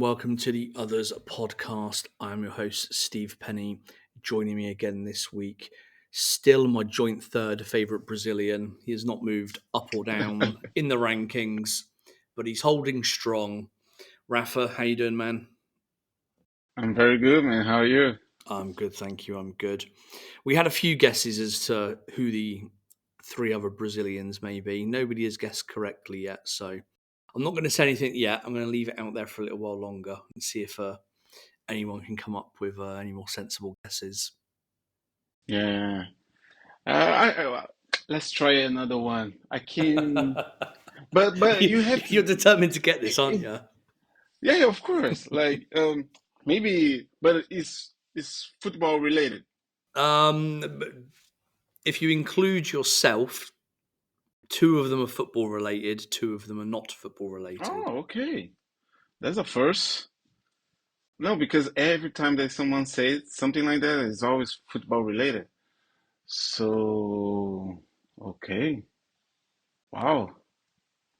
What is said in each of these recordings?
and welcome to the Otherz podcast. I'm your host, Steve Penny. Joining me again this week, still my joint third favourite Brazilian. He has not moved up or down in the rankings, but he's holding strong. Rafa, how you doing, man? I'm very good, man. How are you? I'm good, thank you. I'm good. We had a few guesses as to who the three other Brazilians may be. Nobody has guessed correctly yet, so I'm not going to say anything yet. I'm going to leave it out there for a little while longer and see if anyone can come up with any more sensible guesses. Yeah. Let's try another one. I can, but you have You're to. determined to get this, aren't eh, you? Yeah, yeah, of course. Like maybe, but it's football related. But if you include yourself, two of them are football related, two of them are not football related. Oh, okay. That's a first. No, because every time that someone says something like that, it's always football related. So, okay. Wow.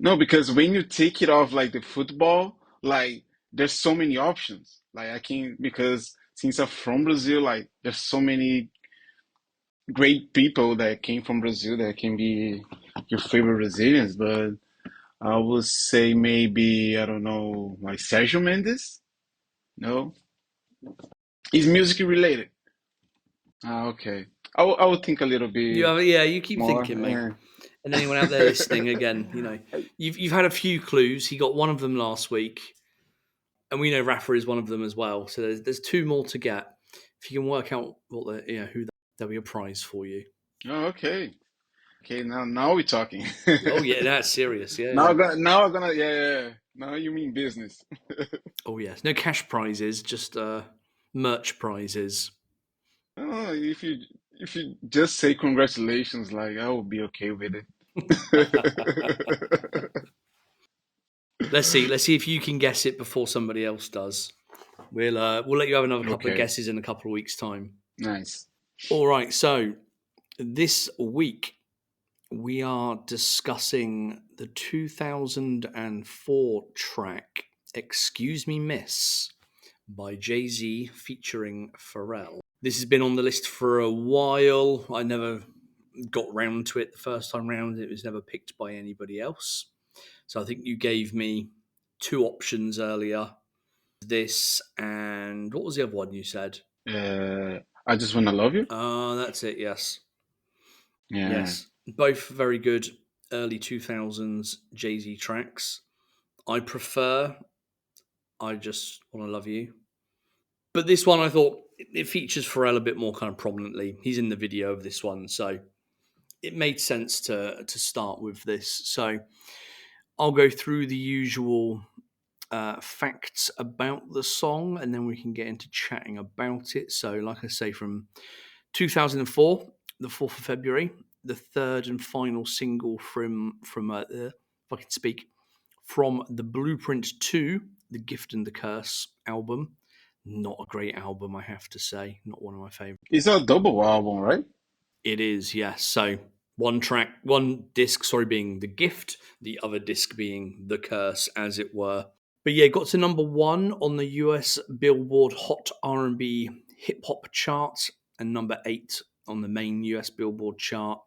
No, because when you take it off like the football, like there's so many options. Like I can because since I'm from Brazil, like there's so many great people that came from Brazil that can be your favorite Brazilians. But I would say maybe I don't know, like Sergio Mendes. No, is music related? Ah, okay. I will think a little bit Yeah, you keep more. thinking, mate. And anyone out there listening, again, you've had a few clues. He got one of them last week, and we know Rafa is one of them as well. So there's two more to get. If you can work out what who there'll be a prize for you. Oh, okay. Okay, now we're talking. Oh yeah, that's serious. Yeah, Now yeah. I'm gonna yeah, yeah, yeah. Now you mean business. Oh yes, no cash prizes, just merch prizes. Oh, if you just say congratulations, like I will be okay with it. Let's see if you can guess it before somebody else does. We'll let you have another couple of Okay, guesses in a couple of weeks' time. nice. All right, so this week we are discussing the 2004 track "Excuse Me, Miss" by Jay-Z featuring Pharrell. This has been on the list for a while. I never got round to it the first time round. It was never picked by anybody else. So I think you gave me two options earlier. This and what was the other one you said? I just wanna love you. That's it. Yes, Yeah. yes, both very good early 2000s Jay Z tracks. I prefer "I Just Want to Love You," but this one I thought it features Pharrell a bit more kind of prominently. He's in the video of this one, so it made sense to start with this. So I'll go through the usual facts about the song, and then we can get into chatting about it. So, like I say, from 2004, the 4th of February, the third and final single from if I can speak, from the Blueprint to the Gift and the Curse album. Not a great album, I have to say. Not one of my favorites. It's a double album, right? It is, yes. So one disc, sorry, being the gift, the other disc being the curse, as it were. But yeah, got to number one on the US Billboard Hot R&B Hip Hop chart and number 8 on the main US Billboard chart.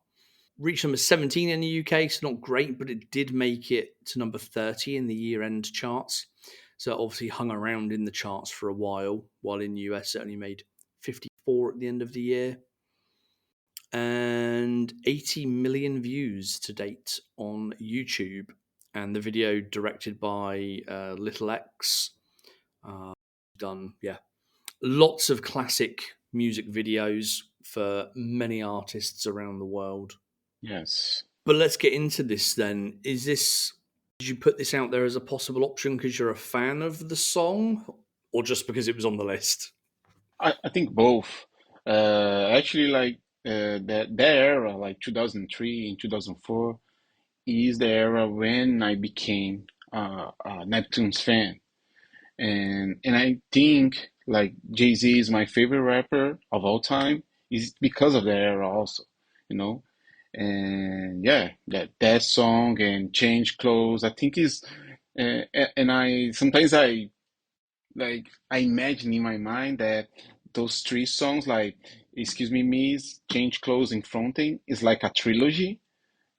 Reached number 17 in the UK, so not great, but it did make it to number 30 in the year-end charts. So it obviously hung around in the charts for a while in the US it only made 54 at the end of the year. And 80 million views to date on YouTube. And the video directed by Little X. Done, yeah, lots of classic music videos for many artists around the world. Yes. But let's get into this then. Did you put this out there as a possible option because you're a fan of the song or just because it was on the list? I think both. Actually, like that era, like 2003 and 2004, is the era when I became a Neptune's fan. And I think like Jay-Z is my favorite rapper of all time is because of that era also, you know. And yeah, that song and Change Clothes, I think is and I sometimes I like I imagine in my mind that those three songs, like Excuse Me Miss, Change Clothes, and Fronting, is like a trilogy.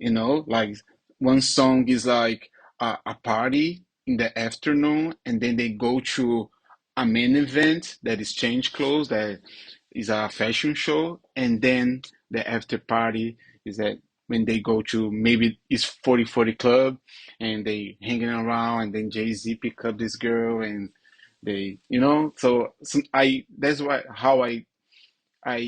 Like one song is like a party in the afternoon, and then they go to a main event that is Change Clothes, that is a fashion show, and then the after party is that when they go to maybe it's 4040 Club, and they hanging around, and then Jay-Z pick up this girl, and so I that's why how I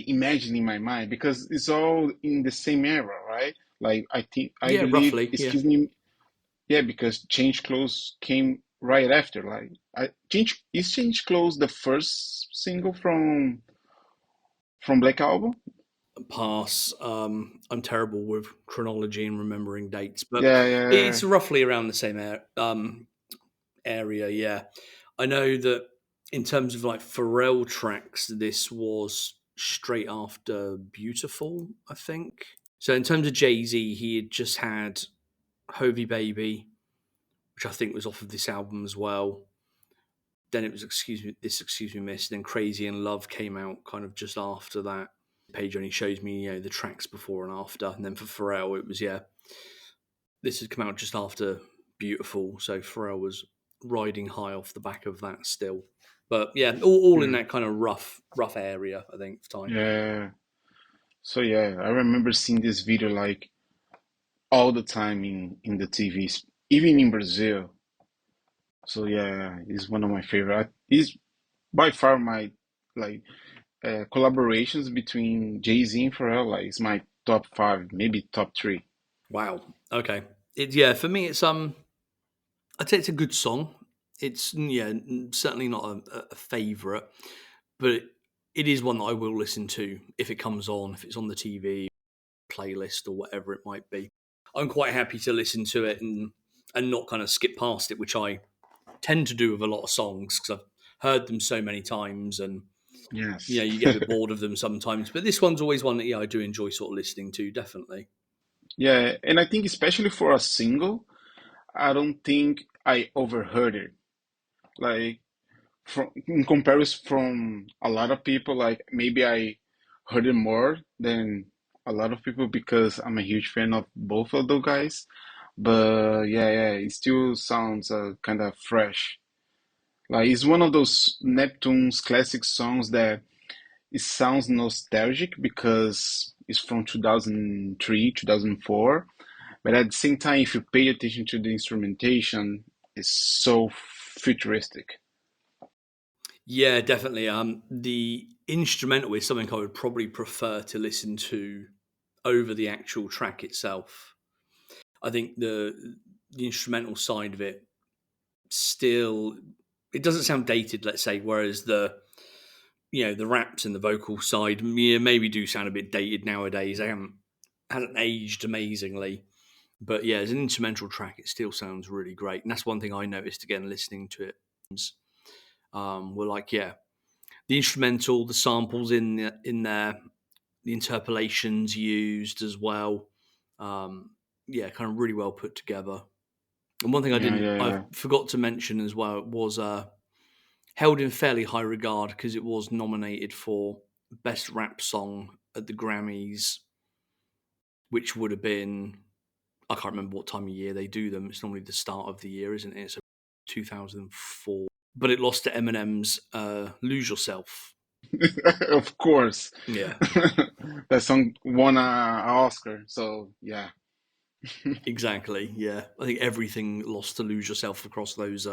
imagine in my mind, because it's all in the same era, right? Like I Yeah, believe, roughly. Yeah. excuse me, yeah, because Change Clothes came right after. Like I Change Clothes the first single from Black Album? Pass. I'm terrible with chronology and remembering dates, but Yeah, yeah, it's roughly around the same area. Yeah, I know that in terms of like Pharrell tracks, this was straight after Beautiful, I think. So in terms of Jay Z, he had just had Hovey Baby, which I think was off of this album as well. Then it was Excuse Me Miss. Then Crazy in Love came out kind of just after that. Page only shows me the tracks before and after, and then for Pharrell it was this had come out just after Beautiful, so Pharrell was riding high off the back of that still. But yeah, all in yeah, that kind of rough area, I think, for time. yeah. So yeah, I remember seeing this video like all the time in the TVs, even in Brazil. So yeah, it's one of my favorite. It's by far my like collaborations between Jay-Z and Pharrell. Like it's my top five, maybe top three. Wow. Okay. Yeah, for me it's I'd say it's a good song. It's certainly not a favorite, but it is one that I will listen to if it comes on, if it's on the TV playlist or whatever it might be. I'm quite happy to listen to it and not kind of skip past it, which I tend to do with a lot of songs because I've heard them so many times, and Yes. you get a bit bored of them sometimes. But this one's always one that I do enjoy sort of listening to. Definitely. Yeah, and I think especially for a single, I don't think I overheard it. Like from in comparison from a lot of people, like maybe I heard it more than a lot of people because I'm a huge fan of both of those guys. But yeah, yeah, it still sounds kind of fresh. Like it's one of those Neptune's classic songs that it sounds nostalgic because it's from 2003, 2004. But at the same time, if you pay attention to the instrumentation, it's so futuristic. Yeah, definitely. The instrumental is something I would probably prefer to listen to over the actual track itself. I think the instrumental side of it still it doesn't sound dated, let's say, whereas the raps and the vocal side, yeah, maybe do sound a bit dated nowadays. They haven't hasn't aged amazingly, but yeah, as an instrumental track, it still sounds really great. And that's one thing I noticed again listening to it. Were like, yeah, the instrumental, the samples in there, the interpolations used as well. Um, yeah, kind of really well put together. And one thing Yeah, I yeah, forgot to mention as well was held in fairly high regard because it was nominated for best rap song at the Grammys, which would have been I can't remember what time of year they do them. It's normally the start of the year, isn't it? So 2004, but it lost to Eminem's "Lose Yourself." yeah. Of course. Yeah, That song won an Oscar, so yeah. exactly. Yeah, I think everything lost to "Lose Yourself" across those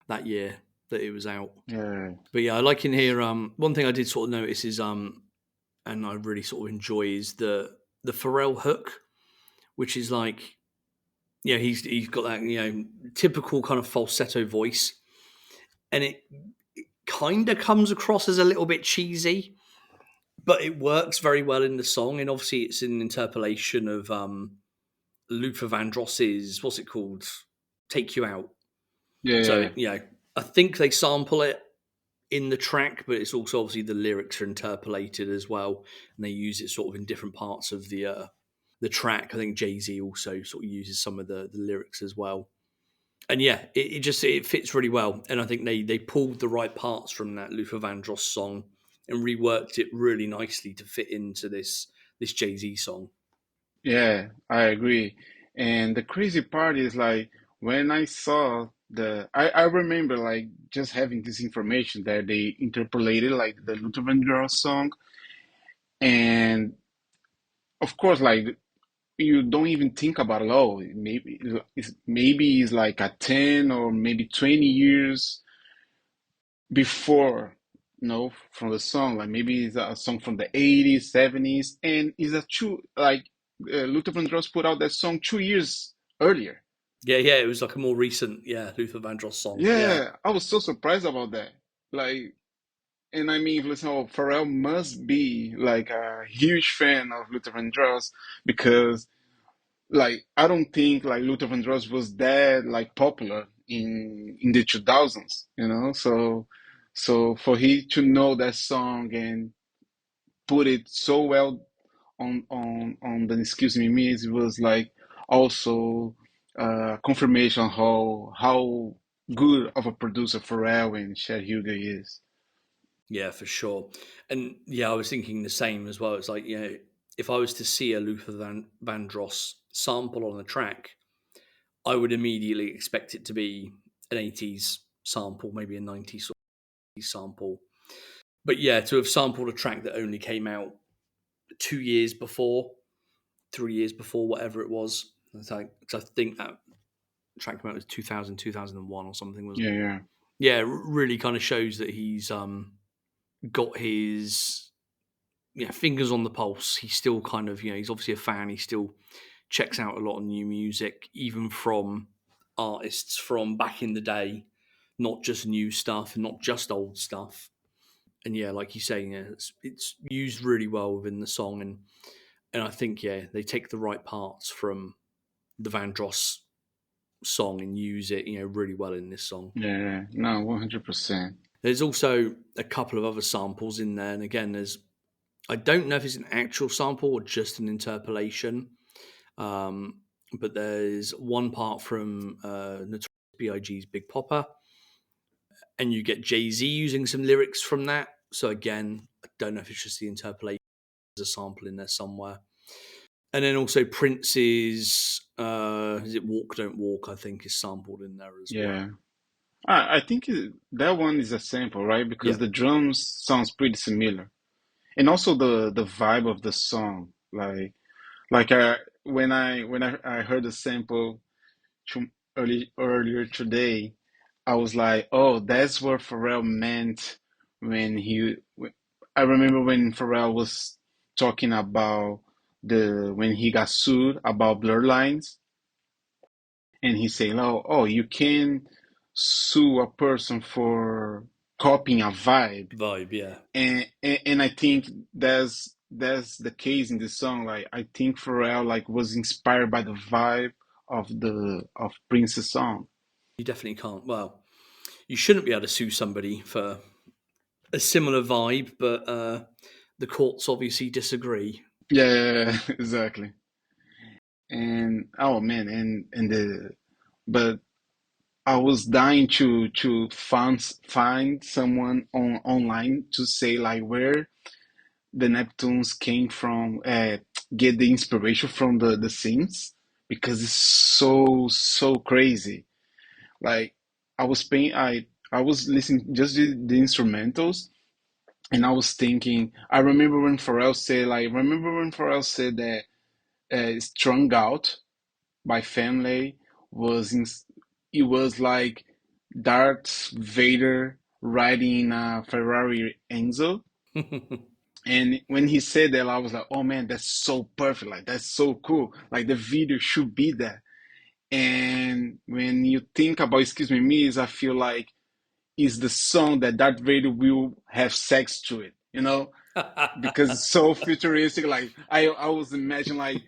that year that it was out. Yeah, But yeah, I like in here. One thing I did sort of notice is and I really sort of enjoy is the Pharrell hook, which is like he's got that typical kind of falsetto voice, and it kind of comes across as a little bit cheesy, but it works very well in the song. And obviously, it's an interpolation of Luther Vandross's what's it called, "Take You Out." yeah, So yeah, I think they sample it in the track, but it's also obviously the lyrics are interpolated as well, and they use it sort of in different parts of the track. I think Jay Z also sort of uses some of the lyrics as well. And yeah, it fits really well. And I think they pulled the right parts from that Luther Vandross song and reworked it really nicely to fit into this Jay-Z song. Yeah, I agree. And the crazy part is like when I saw I remember like just having this information that they interpolated like the Luther Vandross song, and of course like you don't even think about it. Oh, maybe it's like a 10 or maybe 20 years before, from the song. Like maybe it's a song from the 80s, 70s, and it's a true like Luther Vandross put out that song 2 years earlier. Yeah, it was like a more recent, Luther Vandross song. Yeah. Yeah, I was so surprised about that. Like, and I mean, listen, oh, Pharrell must be like a huge fan of Luther Vandross because, like, I don't think like Luther Vandross was that like popular in the 2000s, So for he to know that song and put it so well on the Excuse Me Miss, it was like also confirmation how good of a producer Pharrell and Chad Hugo is. Yeah, for sure. And yeah, I was thinking the same as well. It's like, if I was to see a Luther Vandross sample on a track, I would immediately expect it to be an 80s sample, maybe a 90s sample. But yeah, to have sampled a track that only came out 2 years before, 3 years before, whatever it was. It's like, 'cause I think that track came out was 2000, 2001 or something, wasn't Yeah, it? yeah, Yeah, really kind of shows that he's got his fingers on the pulse. He's still kind of, he's obviously a fan. He still checks out a lot of new music, even from artists from back in the day, not just new stuff and not just old stuff. And yeah, like you say, it's used really well within the song, and I think they take the right parts from the Vandross song and use it really well in this song. yeah, yeah. No, 100%. There's also a couple of other samples in there, and again, I don't know if it's an actual sample or just an interpolation. But there's one part from Notorious B.I.G.'s Big Popper, and you get Jay-Z using some lyrics from that. So again, I don't know if it's just the interpolation, there's a sample in there somewhere. And then also Prince's is it Walk Don't Walk, I think, is sampled in there as Yeah. well. I think that one is a sample, right? Yeah. Because the drums sounds pretty similar. And also the vibe of the song. Like when I heard the sample earlier today, I was like, oh, that's what Pharrell meant I remember when Pharrell was talking about the when he got sued about blur lines, and he saying, oh, you can sue a person for copying a vibe, Vibe, yeah. and I think that's the case in this song. Like I think Pharrell like was inspired by the vibe of Prince's song. You definitely can't. Well, you shouldn't be able to sue somebody for a similar vibe, but the courts obviously disagree. Yeah, exactly. And oh man, and the but I was dying to find someone online to say like where the Neptunes came from, get the inspiration from the scenes because it's so crazy. Like I was listening just the instrumentals, and I was thinking. I remember when Pharrell said that "Strung Out" by Family was in, it was like Darth Vader riding in a Ferrari Enzo. And when he said that, I was like, oh man, that's so perfect. Like, that's so cool. Like, the video should be that. And when you think about Excuse Me Miss, I feel like it's the song that Darth Vader will have sex to it, because it's so futuristic. Like, I was imagining, like,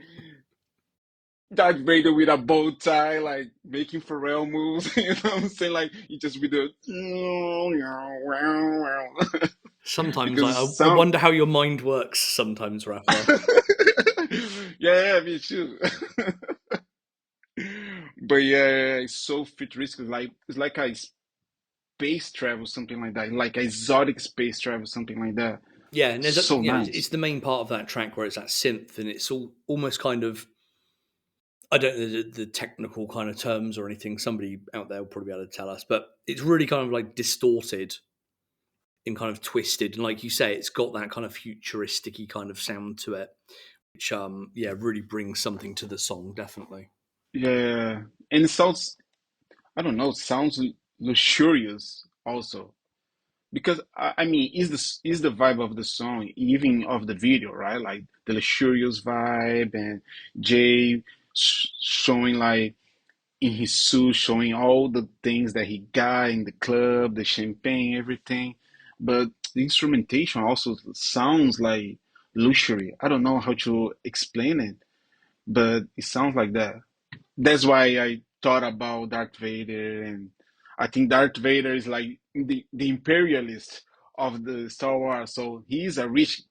Darth Vader with a bow tie, like, making Pharrell moves. You know what I'm saying? Like, he just with the. Sometimes Because it I sound. wonder how your mind works. Sometimes, Rafa. Yeah, me too. But yeah, it's so futuristic. It's like a space travel, something like that. Like exotic space travel, something like that. Yeah, and there's a, So it's nice. the main part of that track where it's that synth, and it's all almost kind of, I don't know the technical kind of terms or anything. Somebody out there will probably be able to tell us, but it's really kind of like distorted and kind of twisted, and like you say, it's got that kind of futuristic-y kind of sound to it, which yeah, really brings something to the song, definitely. Yeah, and it sounds, I don't know, sounds luxurious also. Because I mean, is the vibe of the song, even of the video, right? Like the luxurious vibe, and Jay showing like in his suit, showing all the things that he got in the club, the champagne, everything. But the instrumentation also sounds like luxury. I don't know how to explain it, but it sounds like that. That's why I thought about Darth Vader, and I think Darth Vader is like the imperialist of the Star Wars. So he's a rich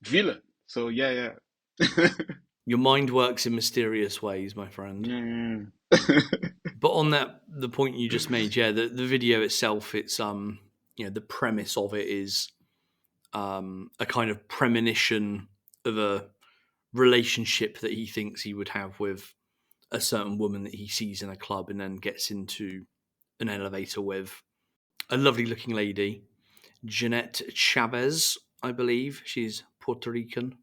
villain. So yeah, yeah. Your mind works in mysterious ways, my friend. Yeah. But on that, the point you just made, yeah, the video itself, it's the premise of it is a kind of premonition of a relationship that he thinks he would have with a certain woman that he sees in a club, and then gets into an elevator with a lovely looking lady, Jeanette Chavez, I believe. She's Puerto Rican.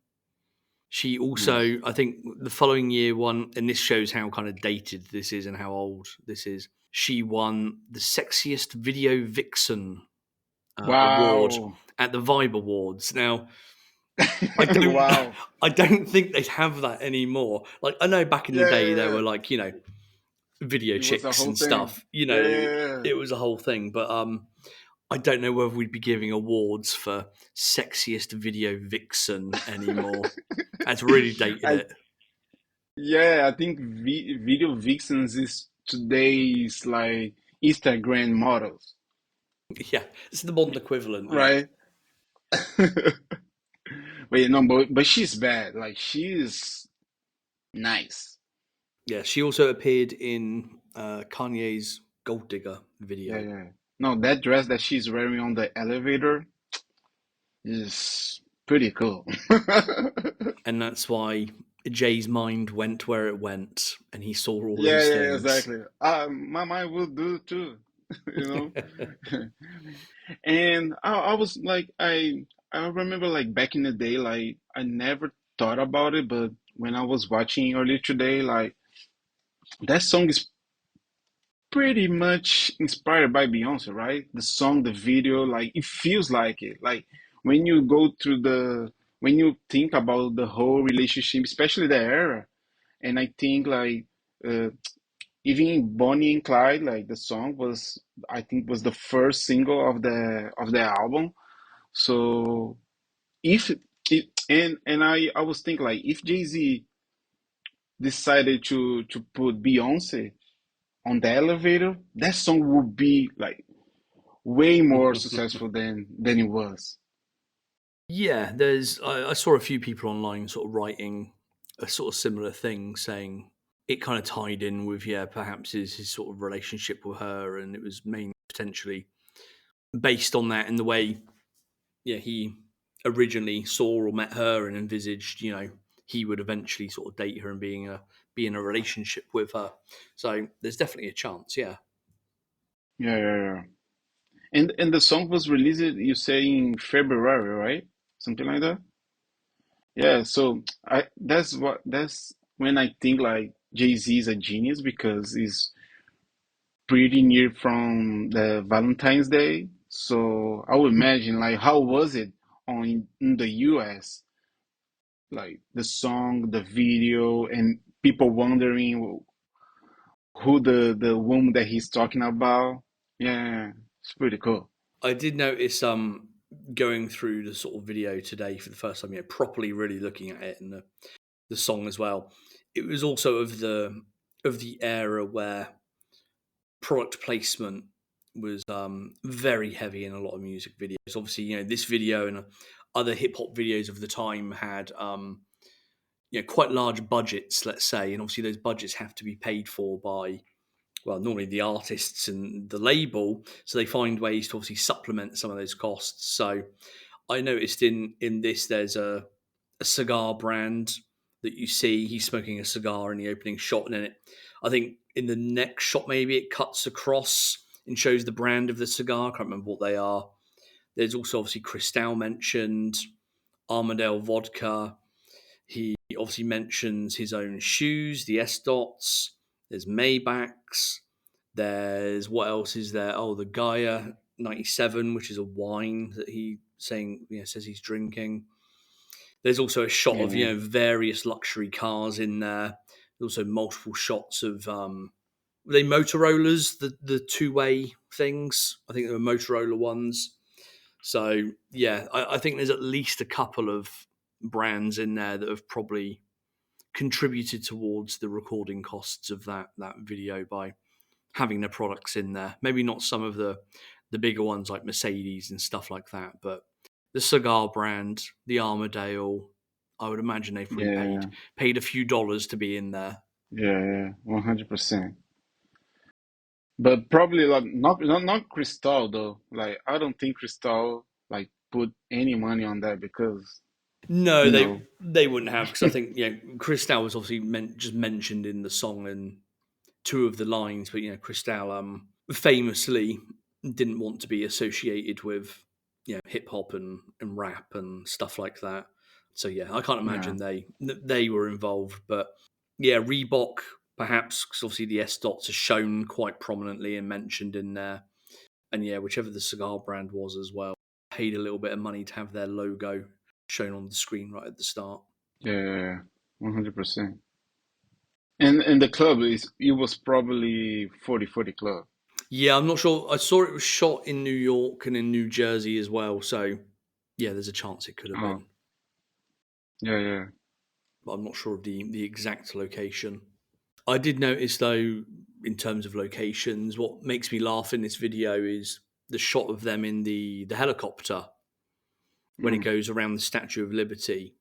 She Yes. also, I think, the following year won, and this shows how kind of dated this is and how old this is. She won the sexiest video vixen award Wow. at the Vibe Awards. Now, I don't, Wow. I don't think they have that anymore. Like, I know back in the Yeah, day yeah, there yeah. were like video It was a chicks whole and thing. stuff. Yeah, yeah, yeah. It was a whole thing. But I don't know whether we'd be giving awards for sexiest video vixen anymore. That's really dated I it. yeah, I think video vixens is today's like Instagram models, Yeah, it's the modern equivalent. Yeah, right? But no, but she's bad. Like she's nice. yeah. She also appeared in Kanye's Gold Digger Yeah, video, yeah. No, that dress that she's wearing on the elevator is pretty cool. and that's why Jay's mind went where it went, and he saw all Yeah, those yeah, things. exactly. My mind will do too, you know. And I was like, I remember like back in the day, like I never thought about it, but when I was watching earlier today, like that song is pretty much inspired by Beyonce, right? The song, the video, like it feels like it. Like when you go through when you think about the whole relationship, especially the era, and I think like uh, even Bonnie and Clyde, like the song was, I think was the first single of the album. So if and I was thinking like if Jay-Z decided to put Beyonce on the elevator, that song would be like way more successful than it was. Yeah, I saw a few people online sort of writing a sort of similar thing, saying it kind of tied in with, yeah, perhaps his sort of relationship with her, and it was mainly potentially based on that, and the way, yeah, he originally saw or met her and envisaged, he would eventually sort of date her and be in a relationship with her. So there's definitely a chance, yeah. Yeah, yeah, yeah. And the song was released, you say in February, right? Something like that. Yeah, so I that's when I think like Jay-Z is a genius because he's pretty near from the Valentine's Day. So I would imagine like how was it on in the US? Like the song, the video, and people wondering who the woman that he's talking about. Yeah, it's pretty cool. I did notice going through the sort of video today for the first time, properly really looking at it, and the song as well. It was also of the era where product placement was very heavy in a lot of music videos. Obviously, this video and other hip hop videos of the time had quite large budgets, let's say, and obviously those budgets have to be paid for by, well, normally the artists and the label, so they find ways to obviously supplement some of those costs. So I noticed in this there's a cigar brand that you see. He's smoking a cigar in the opening shot, and then I think in the next shot maybe it cuts across and shows the brand of the cigar. I can't remember what they are. There's also obviously Cristal mentioned, Armadale vodka. He obviously mentions his own shoes, the S dots. There's Maybachs. There's what else is there? Oh, the Gaia 97, which is a wine that he says he's drinking. There's also a shot of Yeah, various luxury cars in there. There's also multiple shots of were they Motorola's, the two-way things? I think they were Motorola ones. So yeah, I think there's at least a couple of brands in there that have probably contributed towards the recording costs of that video by having their products in there. Maybe not some of the bigger ones like Mercedes and stuff like that, but the cigar brand, the Armadale, I would imagine they've probably yeah, paid a few dollars to be in there. yeah, 100%. But probably like not Cristal though. Like I don't think Cristal like put any money on that because No, you they know, they wouldn't have, because I think Cristal was obviously just mentioned in the song and two of the lines, but Cristal famously didn't want to be associated with hip hop and rap and stuff like that. So yeah, I can't yeah, imagine they were involved, but yeah, Reebok perhaps, because obviously the S dots are shown quite prominently and mentioned in there, and yeah, whichever the cigar brand was as well, paid a little bit of money to have their logo shown on the screen right at the start. yeah, 100%. And the club is it was probably 40/40 club. Yeah, I'm not sure. I saw it was shot in New York and in New Jersey as well. So, yeah, there's a chance it could have Oh, been, yeah, yeah. but I'm not sure of the exact location. I did notice though, in terms of locations, what makes me laugh in this video is the shot of them in the helicopter when it Mm, goes around the Statue of Liberty,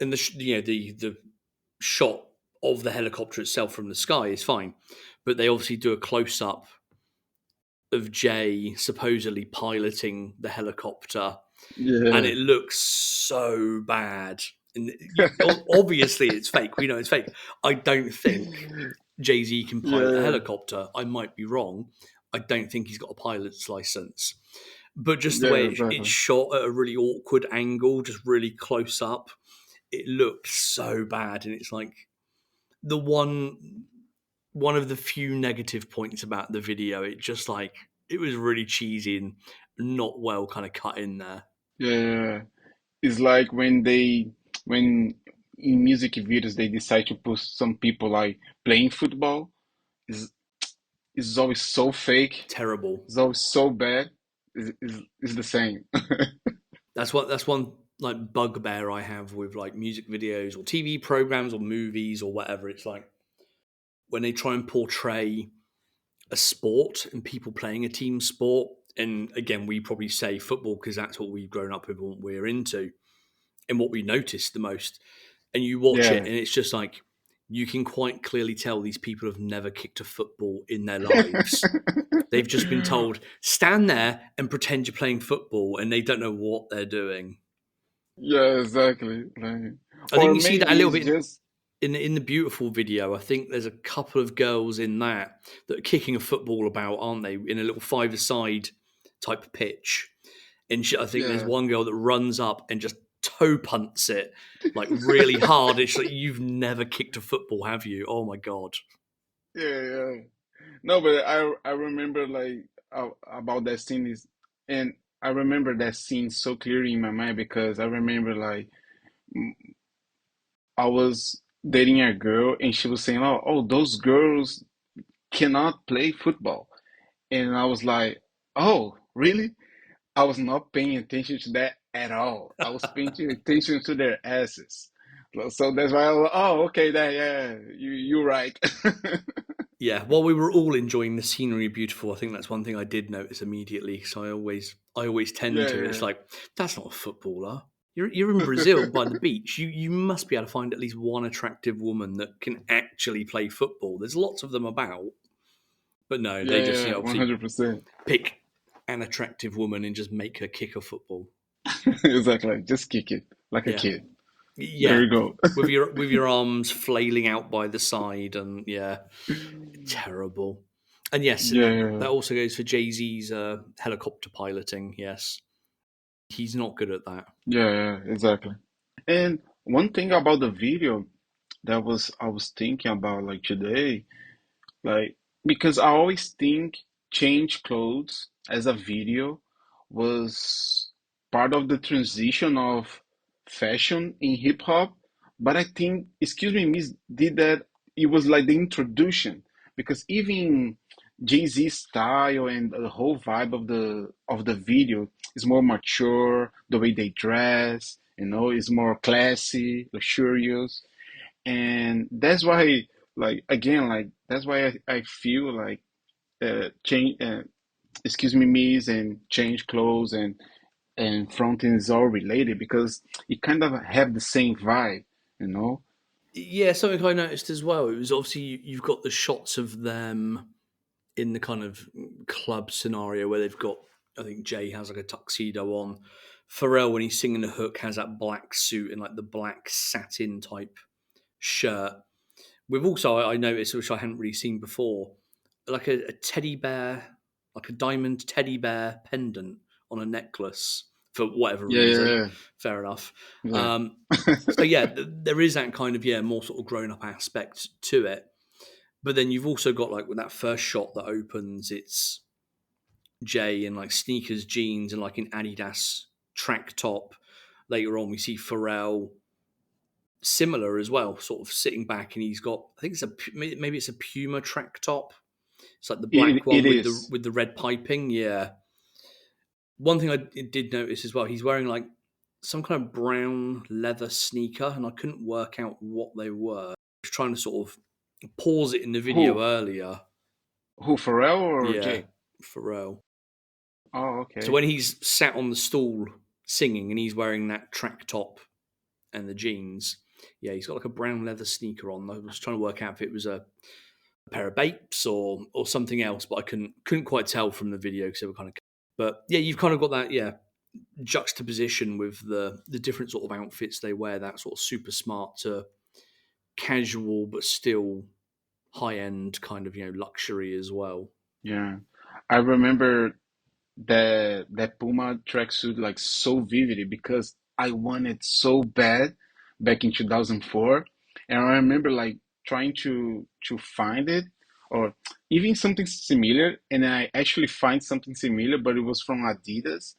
and the shot of the helicopter itself from the sky is fine, but they obviously do a close up of Jay supposedly piloting the helicopter, and yeah. it looks so bad. And obviously, it's fake. We know it's fake. I don't think Jay-Z can Yeah, pilot a yeah. helicopter. I might be wrong. I don't think he's got a pilot's license. But just the way Yeah, it's exactly. shot at a really awkward angle, just really close up, it looks so bad. And it's like the one of the few negative points about the video. It just like it was really cheesy and not well kind of cut in there. Yeah, yeah. It's like when in music videos they decide to put some people like playing football. It's, it's always so fake. Terrible. It's always so bad. It's the same. That's one like bugbear I have with like music videos or TV programs or movies or whatever. It's like when they try and portray a sport and people playing a team sport. And again, we probably say football because that's what we've grown up with and what we're into and what we notice the most. And you watch it Yeah. and it's just like you can quite clearly tell these people have never kicked a football in their lives. They've just been told, stand there and pretend you're playing football, and they don't know what they're doing. Yeah, exactly. Like, I think or you see that a maybe little it's bit just in the Beautiful video. I think there's a couple of girls in that are kicking a football about, aren't they, in a little five-a-side type pitch. And I think there's yeah, one girl that runs up and just toe punts it like really hard. It's like, you've never kicked a football, have you? Oh my God. yeah, yeah. No, but I remember like about that scene is, and I remember that scene so clearly in my mind because I remember like I was dating a girl and she was saying, "Oh, those girls cannot play football," and I was like, "Oh, really?" I was not paying attention to that at all. I was paying attention to their asses. So that's why I was, oh, okay, that yeah, you're right. Yeah, while we were all enjoying the scenery beautiful, I think that's one thing I did notice immediately. So I always tend Yeah, to. It's yeah, like, that's not a footballer. You're in Brazil by the beach. You must be able to find at least one attractive woman that can actually play football. There's lots of them about, but no, they just Yeah, obviously 100%. pick an attractive woman and just make her kick a football. Exactly. Just kick it like a Yeah, kid. There yeah, you go. with your arms flailing out by the side, and yeah, terrible. And yes, Yeah, that also goes for Jay-Z's helicopter piloting. Yes, he's not good at that. yeah, exactly. And one thing about the video that was I was thinking about like today, like because I always think change clothes as a video was part of the transition of fashion in hip hop, but I think Excuse Me Miss did that. It was like the introduction because even Jay-Z style and the whole vibe of the video is more mature. The way they dress, is more classy, luxurious, and that's why, like again, like that's why I feel like change. Excuse me, Miss and change clothes and fronting is all related because it kind of have the same vibe, you know. Yeah, something I noticed as well. It was obviously you've got the shots of them in the kind of club scenario where they've got. I think Jay has like a tuxedo on. Pharrell, when he's singing the hook, has that black suit and like the black satin type shirt. We've also I noticed, which I hadn't really seen before, like a teddy bear, like a diamond teddy bear pendant on a necklace for whatever Yeah, reason. yeah, Fair enough. yeah, Um, so yeah, there is that kind of more sort of grown up aspect to it. But then you've also got like with that first shot that opens, it's Jay in like sneakers, jeans, and like an Adidas track top. Later on, we see Pharrell similar as well, sort of sitting back, and he's got I think maybe it's a Puma track top. It's like the black it one is. with the red piping. Yeah. One thing I did notice as well, he's wearing like some kind of brown leather sneaker, and I couldn't work out what they were. I was trying to sort of pause it in the video Who earlier. who Pharrell or Yeah, Jay? Pharrell. Oh, So okay. when he's sat on the stool singing and he's wearing that track top and the jeans, yeah, he's got like a brown leather sneaker on. I was trying to work out if it was a pair of Bapes or something else, but I couldn't quite tell from the video because they were kind of. But yeah, you've kind of got that juxtaposition with the different sort of outfits they wear. That sort of super smart to casual, but still high end kind of luxury as well. Yeah, I remember that Puma tracksuit like so vividly because I wanted so bad back in 2004, and I remember like trying to find it or even something similar, and I actually find something similar, but it was from Adidas,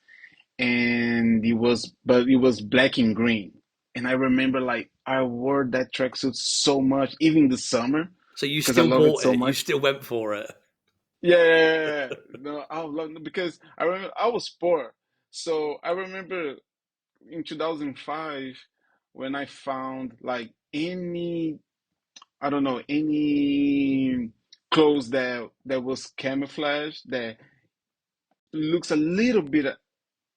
and it was black and green, and I remember like I wore that tracksuit so much, even in the summer, So you because I still love it bought so it. You much. still went for it. Yeah, yeah, yeah, yeah. No, I love because I remember I was poor, so I remember in 2005 when I found like I don't know, any clothes that was camouflage that looks a little bit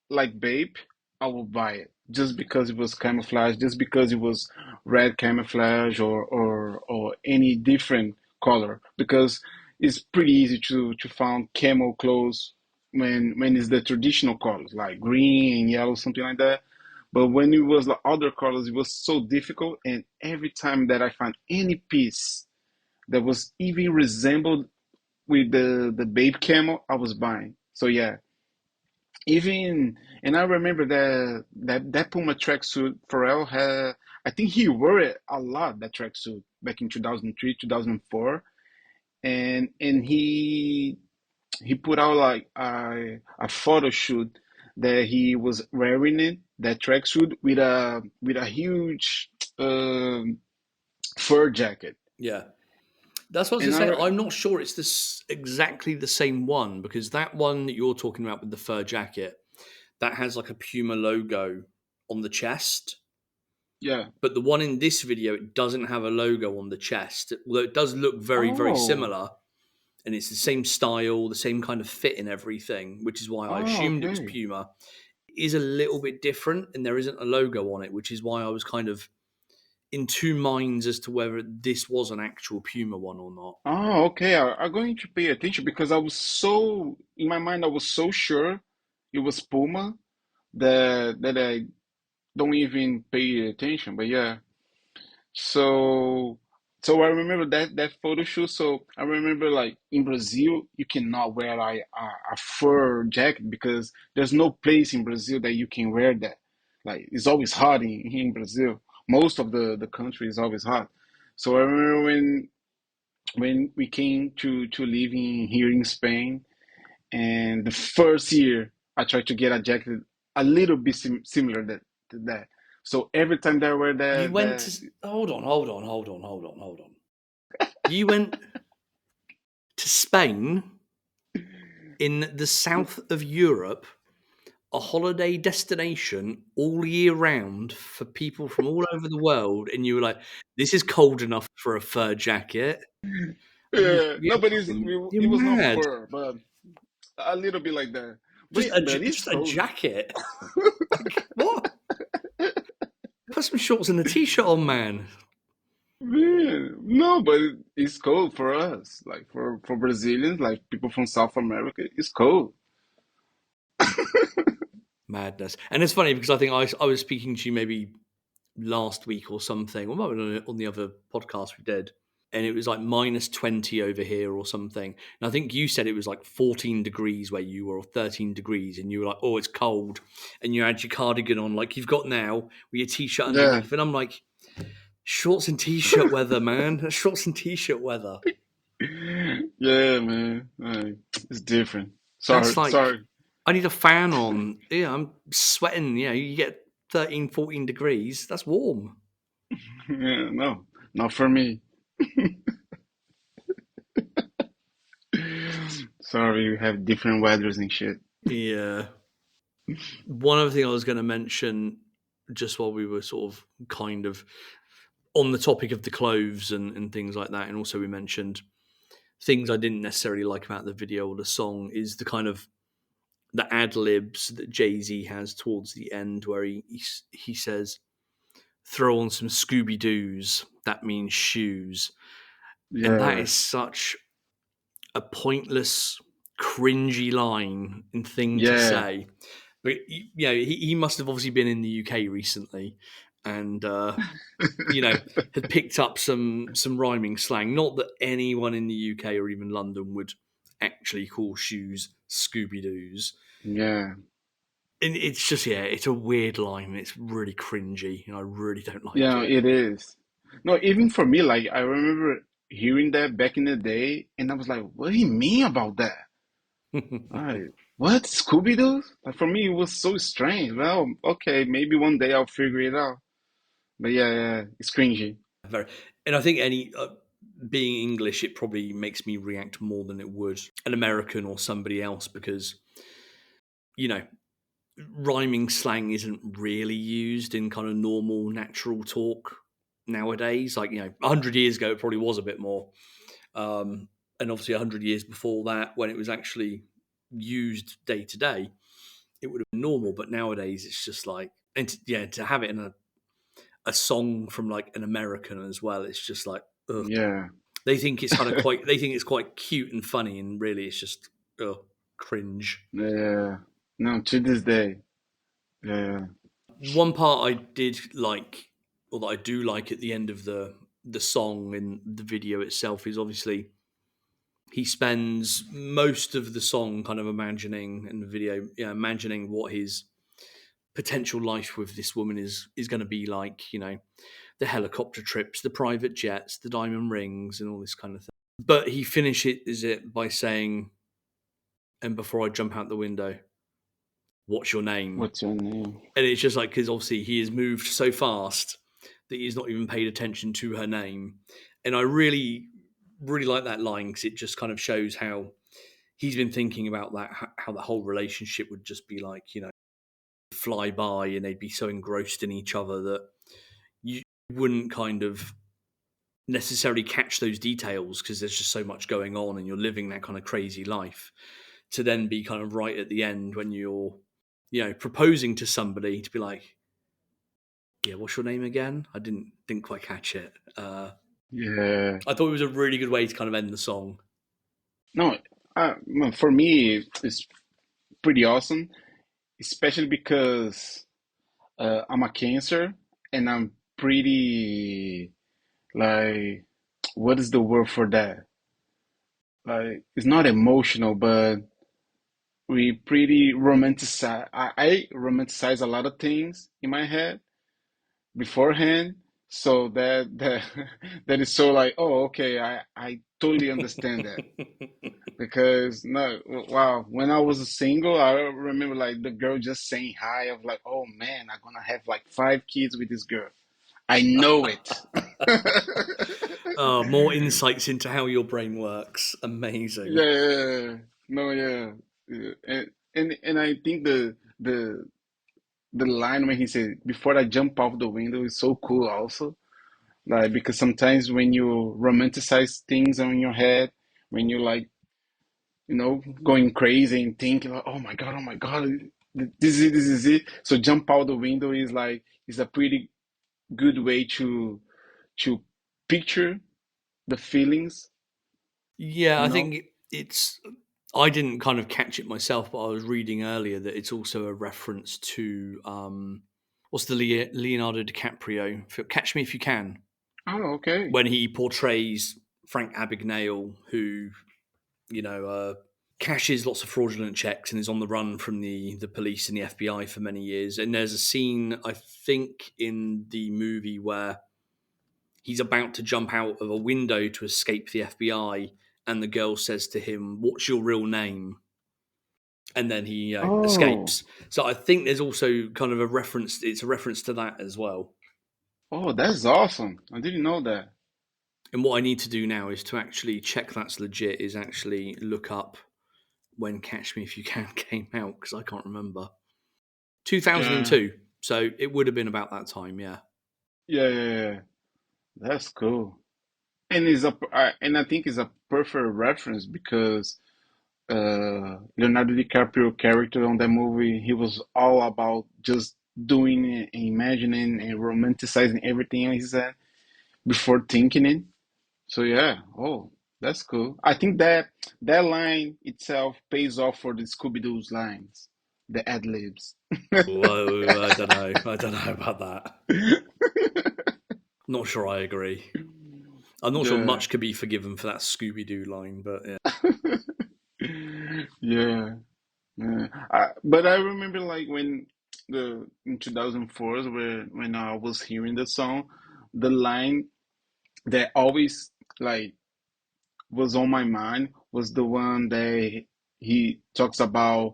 like Bape, I will buy it just because it was camouflage, just because it was red camouflage or any different color. Because it's pretty easy to find camo clothes when it's the traditional colors like green and yellow, something like that. But when it was the other colors, it was so difficult. And every time that I found any piece that was even resembled with the Babe camo, I was buying. So yeah, even and I remember that Puma tracksuit Pharrell had. I think he wore it a lot that tracksuit back in 2003, 2004, and he put out like a photo shoot that he was wearing it that tracksuit with a huge um, fur jacket, Yeah. That's what I was going and to I say. re- I'm not sure it's exactly the same one because that one that you're talking about with the fur jacket, that has like a Puma logo on the chest. yeah. But the one in this video, it doesn't have a logo on the chest. Although it does look very, very Oh, similar. And it's the same style, the same kind of fit and everything, which is why I oh, assumed it was okay. Puma. is a little bit different, and there isn't a logo on it, which is why I was kind of in two minds as to whether this was an actual Puma one or not. Oh, okay. I'm going to pay attention because I was so in my mind. I was so sure it was Puma that I don't even pay attention. But yeah, so so I remember that photo shoot. So I remember like in Brazil, you cannot wear like a fur jacket because there's no place in Brazil that you can wear that. Like it's always hot here in Brazil. Most of the country is always hot. So I remember when we came to live in here in Spain, and the first year I tried to get a jacket a little bit similar to that. So every time that I wear You went that to hold on. You went to Spain in the south of Europe, a holiday destination all year round for people from all over the world, and you were like, "This is cold enough for a fur jacket." yeah, no, but You're it was not mad. fur, but a little bit like that. But it's Just a cold. jacket. Like what? Put some shorts and a t-shirt on, man. Man, no, but it's cold for us, like for Brazilians, like people from South America, it's cold. Madness. And it's funny because I think I was speaking to you maybe last week or something, or maybe on the other podcast we did, and it was like -20 over here or something. And I think you said it was like 14 degrees where you were, or 13 degrees, and you were like, "Oh, it's cold," and you had your cardigan on, like you've got now, with your t-shirt Yeah, underneath. And I'm like, shorts and t-shirt weather, man. That's shorts and t-shirt weather. yeah, man, it's different. That's Sorry, like, sorry. I need a fan on. Yeah, I'm sweating. You get 13, 14 degrees. That's warm. Yeah, no, not for me. Sorry, we have different weathers and shit. Yeah. One other thing I was going to mention, just while we were sort of kind of on the topic of the clothes and things like that, and also we mentioned things I didn't necessarily like about the video or the song, is the kind of the ad libs that Jay-Z has towards the end, where he says, "Throw on some Scooby Doo's. That means shoes," and that Yeah, is such a pointless, cringy line and thing to yeah, say. But he must have obviously been in the UK recently, and had picked up some rhyming slang. Not that anyone in the UK or even London would actually call shoes Scooby Doo's. yeah, And it's just, it's a weird line. It's really cringy, and I really don't like yeah. it. It is. No, even for me, like I remember hearing that back in the day, and I was like, "What do you mean about that?" Like, what Scooby Doo? Like for me, it was so strange. Well, okay, maybe one day I'll figure it out. But yeah, yeah, it's cringy. Very, and I think any being English, it probably makes me react more than it would an American or somebody else, because you know rhyming slang isn't really used in kind of normal, natural talk nowadays. Like 100 years ago, it probably was a bit more, and obviously 100 years before that, when it was actually used day to day, it would have been normal. But nowadays, it's just like, and to have it in a song from like an American as well, it's just like, ugh. Yeah, They think it's kind of quite. They think it's quite cute and funny, and really, it's just cringe. yeah. No, to this day, yeah, One part I did like, or that I do like at the end of the song and the video itself, is obviously he spends most of the song kind of imagining, and the video, imagining what his potential life with this woman is going to be like. The helicopter trips, the private jets, the diamond rings, and all this kind of thing. But he finishes it by saying, "And before I jump out the window, what's your name?" what's your name? And it's just like, because obviously he has moved so fast that he's not even paid attention to her name. And I really, really like that line, because it just kind of shows how he's been thinking about that, how the whole relationship would just be like, fly by, and they'd be so engrossed in each other that you wouldn't kind of necessarily catch those details, because there's just so much going on and you're living that kind of crazy life, to then be kind of right at the end when you're proposing to somebody to be like, yeah, what's your name again? I didn't quite catch it. Yeah. I thought it was a really good way to kind of end the song. No, well, for me, it's pretty awesome, especially because I'm a Cancer and I'm pretty like, what is the word for that? Like, it's not emotional, but we pretty romanticize. I romanticize a lot of things in my head beforehand, so that that is so like, oh, okay, I totally understand that. Because no, wow, when I was single, I remember like the girl just saying hi. Of like, oh man, I'm gonna have like 5 kids with this girl. I know it. Oh, more insights into how your brain works. Amazing. Yeah, no, yeah, yeah. And I think the line when he said before I jump off the window is so cool also. Like because sometimes when you romanticize things on your head, when you like going crazy and thinking like, oh my God, this is it. So jump out the window is like is a pretty good way to picture the feelings, Yeah, you I know? think it's. I didn't kind of catch it myself, but I was reading earlier that it's also a reference to what's the Leonardo DiCaprio film, Catch Me If You Can, Oh, okay. when he portrays Frank Abagnale, who you know uh, cashes lots of fraudulent checks and is on the run from the police and the FBI for many years. And there's a scene, I think, in the movie where he's about to jump out of a window to escape the FBI, and the girl says to him, "What's your real name?" And then he Oh, escapes. So I think there's also kind of a reference. It's a reference to that as well. oh, that's awesome. I didn't know that. And what I need to do now is to actually check that's legit. Is actually look up when Catch Me If You Can came out because I can't remember. Yeah, 2002. So it would have been about that time. Yeah. yeah, yeah, yeah. That's cool. And and I think it's a perfect reference because Leonardo DiCaprio character on that movie, he was all about just doing it, and imagining and romanticizing everything he said before thinking it. So yeah, oh, that's cool. I think that line itself pays off for the Scooby Doo's lines, the ad libs. Whoa, I don't know. I don't know about that. Not sure I agree. I'm not sure Yeah, much could be forgiven for that Scooby Doo line, but yeah. yeah. Yeah. But I remember like when the in 2004 when I was hearing the song, the line that always like was on my mind was the one that he talks about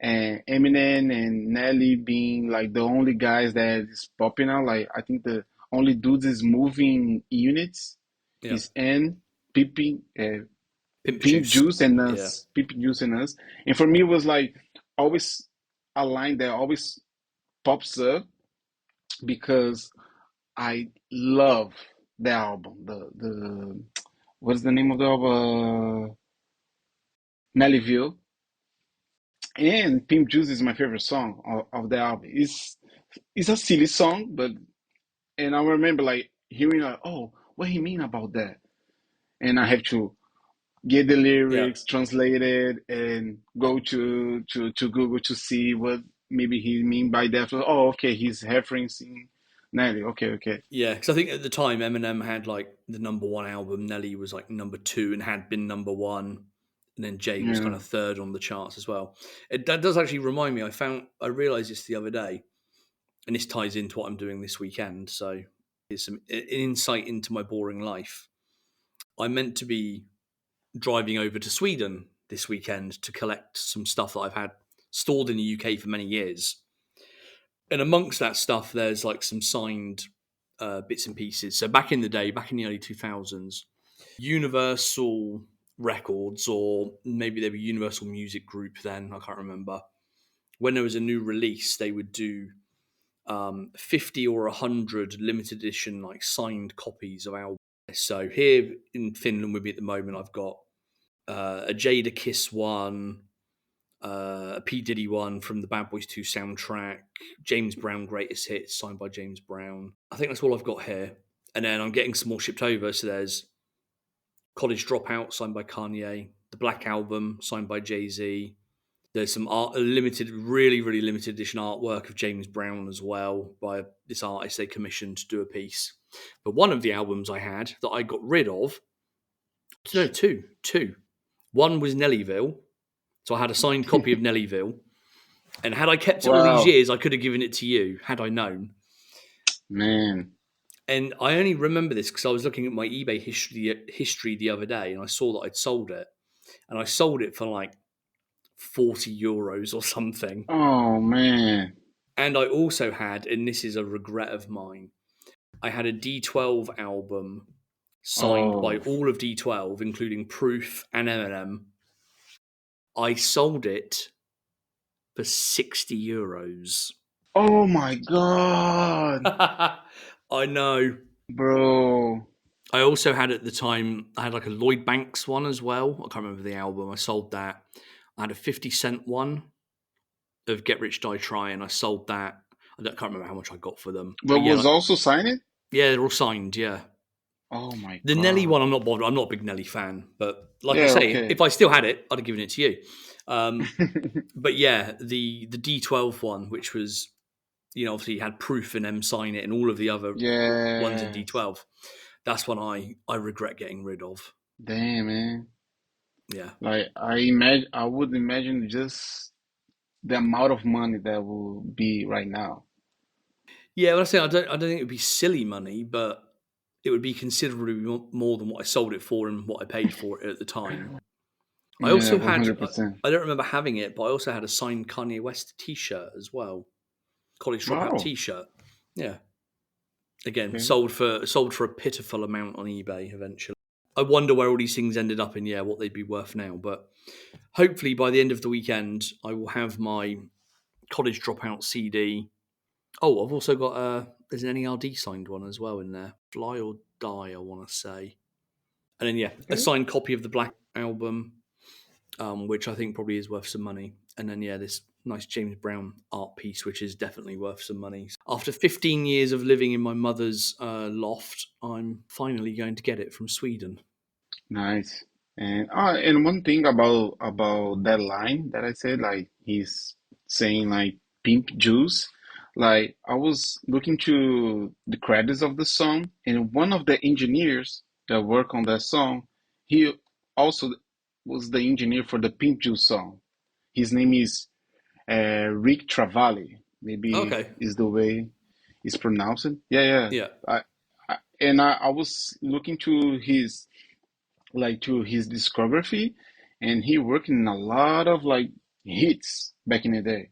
Eminem and Nelly being like the only guys that is popping out. Like I think the only dudes is moving units Yeah. is N, Pippin, Pimp Pink Juice. Juice and Yeah. us, Pink Juice and us. And for me, it was like always a line that always pops up because I love the album. The what's the name of the album? Nellyville. And Pimp Juice is my favorite song of the album. It's a silly song, but and I remember like hearing like, oh, what he mean about that? And I have to get the Yeah. lyrics translated and go to Google to see what maybe he mean by that. Oh, okay, he's referencing Nelly. Okay, okay. Yeah. Because I think at the time Eminem had like the number one album, Nelly was like number two and had been number one. And then Jay was kind Yeah. of third on the charts as well. That does actually remind me. I realized this the other day, and this ties into what I'm doing this weekend. So it's an insight into my boring life. I meant to be driving over to Sweden this weekend to collect some stuff that I've had stored in the UK for many years. And amongst that stuff, there's like some signed bits and pieces. So back in the day, back in the early 2000s, Universal Records, or maybe they were Universal Music Group then, I can't remember. When there was a new release, they would do 50 or 100 limited edition, like signed copies of albums. So here in Finland with me at the moment, I've got a Jada Kiss one, a P Diddy one from the Bad Boys 2 soundtrack, James Brown Greatest Hits signed by James Brown. I think that's all I've got here. And then I'm getting some more shipped over. So there's College Dropout signed by Kanye, the Black Album signed by Jay-Z. There's some limited, really, really limited edition artwork of James Brown as well by this artist they commissioned to do a piece. But one of the albums I had that I got rid of, no, two. One was Nellyville. So I had a signed copy of Nellyville. And had I kept it all these Wow, years, I could have given it to you, had I known. man. And I only remember this because I was looking at my eBay history the other day and I saw that I'd sold it. And I sold it for like €40 or something. Oh man. And I also had, and this is a regret of mine, I had a D12 album signed by Oh. all of D12, including Proof and Eminem. I sold it for €60. Oh my God, I know. bro. I also had at the time, I had like a Lloyd Banks one as well. I can't remember the album. I sold that. I had a 50 Cent one of Get Rich Die Trying. I sold that. Can't remember how much I got for them. But But yeah, was also signed? yeah, they're all signed. Yeah. Oh my The Nelly God. one, I'm not bothered. I'm not a big Nelly fan. But like I Yeah, say, okay. if I still had it, I'd have given it to you. But yeah, the D12 one, which was, obviously had Proof and M sign it and all of the other ones in Yes. D12. That's one I regret getting rid of. Damn, man. Yeah. Like I would imagine just the amount of money that will be right now. Yeah, well, I don't think it would be silly money, but it would be considerably more than what I sold it for and what I paid for it at the time. I Yeah, also had, 100%. I don't remember having it, but I also had a signed Kanye West T-shirt as well, College Dropout Wow. T-shirt. Yeah, again, Okay. sold for a pitiful amount on eBay eventually. I wonder where all these things ended up and yeah, what they'd be worth now. But hopefully by the end of the weekend, I will have my College Dropout CD. Oh, I've also got there's an N.E.R.D signed one as well in there. Fly or Die, I want to say. And then yeah, a Okay. signed copy of the Black album, which I think probably is worth some money. And then yeah, this nice James Brown art piece, which is definitely worth some money. After 15 years of living in my mother's loft, I'm finally going to get it from Sweden. Nice. And one thing about that line that I said, like he's saying like pimp juice, like I was looking to the credits of the song, and one of the engineers that work on that song, he also was the engineer for the pimp juice song. His name is Rick Travali. Maybe Okay, is the way it's pronounced. Yeah, yeah. yeah. I was looking to his to his discography, and he worked in a lot of like hits back in the day,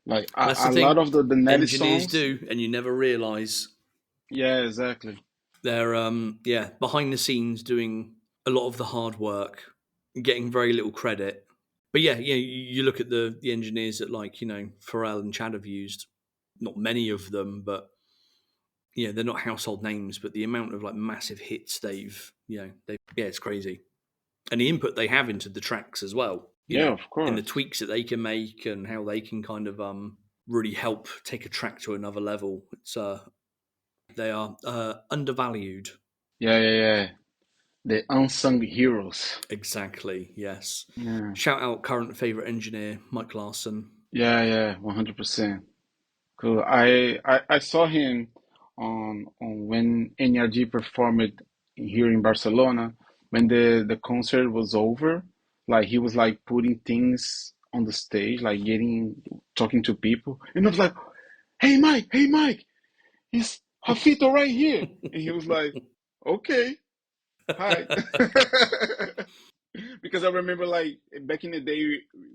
like That's the a lot thing. of the Nelly Engineers songs. do, and you never realise Yeah, exactly. they're yeah behind the scenes doing a lot of the hard work, getting very little credit. But yeah, you look at the engineers that like Pharrell and Chad have used. Not many of them, but yeah, they're not household names. But the amount of like massive hits they yeah, it's crazy. And the input they have into the tracks as well. Yeah, of And the course. tweaks that they can make and how they can kind of really help take a track to another level. It's they are undervalued. Yeah, yeah, yeah. The unsung heroes. Exactly. Yes. Yeah, Shout out current favorite engineer Mike Larson. yeah, yeah. 100%. Cool. I saw him on when N.E.R.D performed here in Barcelona. When the concert was over, like he was like putting things on the stage, like getting talking to people, and I was like, hey Mike, is Hafito right here?" And he was like, "Okay, hi." Because I remember like back in the day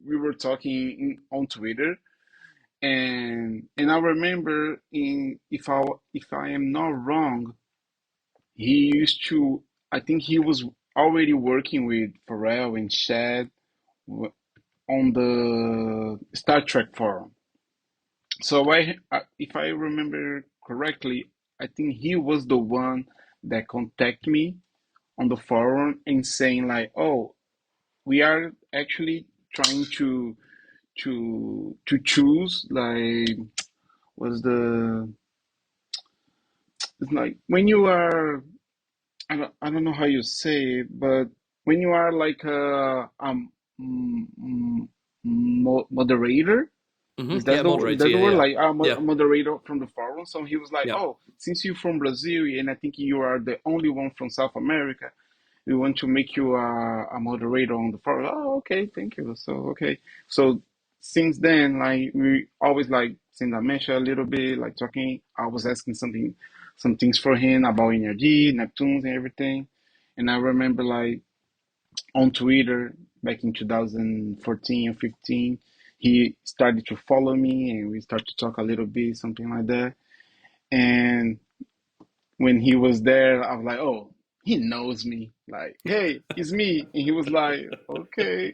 we were talking on Twitter, and I remember in if I am not wrong, he used to I think he was already working with Pharrell and Shad on the Star Trek forum. So if I remember correctly, I think he was the one that contacted me on the forum and saying like, "Oh, we are actually trying to choose like what's the it's like when you are I don't know how you say it, but when you are like moderator, Yeah, is moderator. that the word? Yeah, Like yeah, a moderator from the forum. So he was like, yeah, "Oh, since you're from Brazil and I think you are the only one from South America, we want to make you a moderator on the forum." Oh, okay, thank you. So okay, so since then, like we always like send a message a little bit, like talking. I was asking some things for him about N.E.R.D, Neptunes, and everything. And I remember like on Twitter back in 2014 or 15, he started to follow me, and we started to talk a little bit, something like that. And when he was there, I was like, oh, he knows me. Like, hey, it's me. And he was like, okay.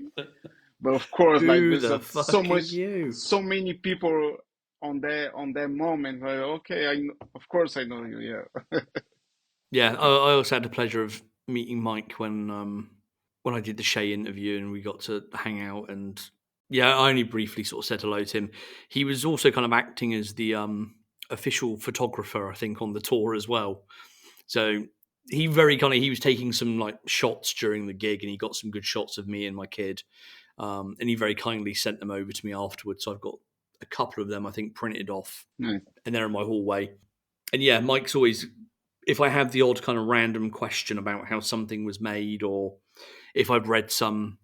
But of course, like who there's the so fuck are much, you? so many people on that moment. Like, okay, of course I know you. Yeah. Yeah, I also had the pleasure of meeting Mike when I did the Shay interview, and we got to hang out. And yeah, I only briefly sort of said hello to him. He was also kind of acting as the official photographer, I think, on the tour as well. So he was taking some like shots during the gig, and he got some good shots of me and my kid. And he very kindly sent them over to me afterwards. So I've got a couple of them, I think, printed off, Nice. and they're in my hallway. And yeah, Mike's always, if I have the odd kind of random question about how something was made, or if I've read some,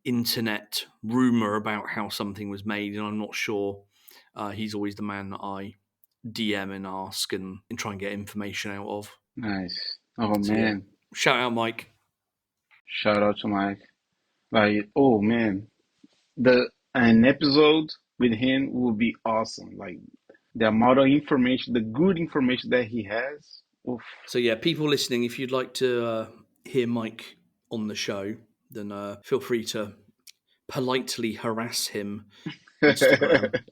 internet rumor about how something was made and I'm not sure, he's always the man that I DM and ask and try and get information out of. Nice. Oh So yeah, man. shout out Mike. Shout out to Mike. Like, oh man. The An episode with him will be awesome. Like the amount of information, the good information that he has. Oof. So yeah, people listening, if you'd like to hear Mike on the show, then feel free to politely harass him Instagram. And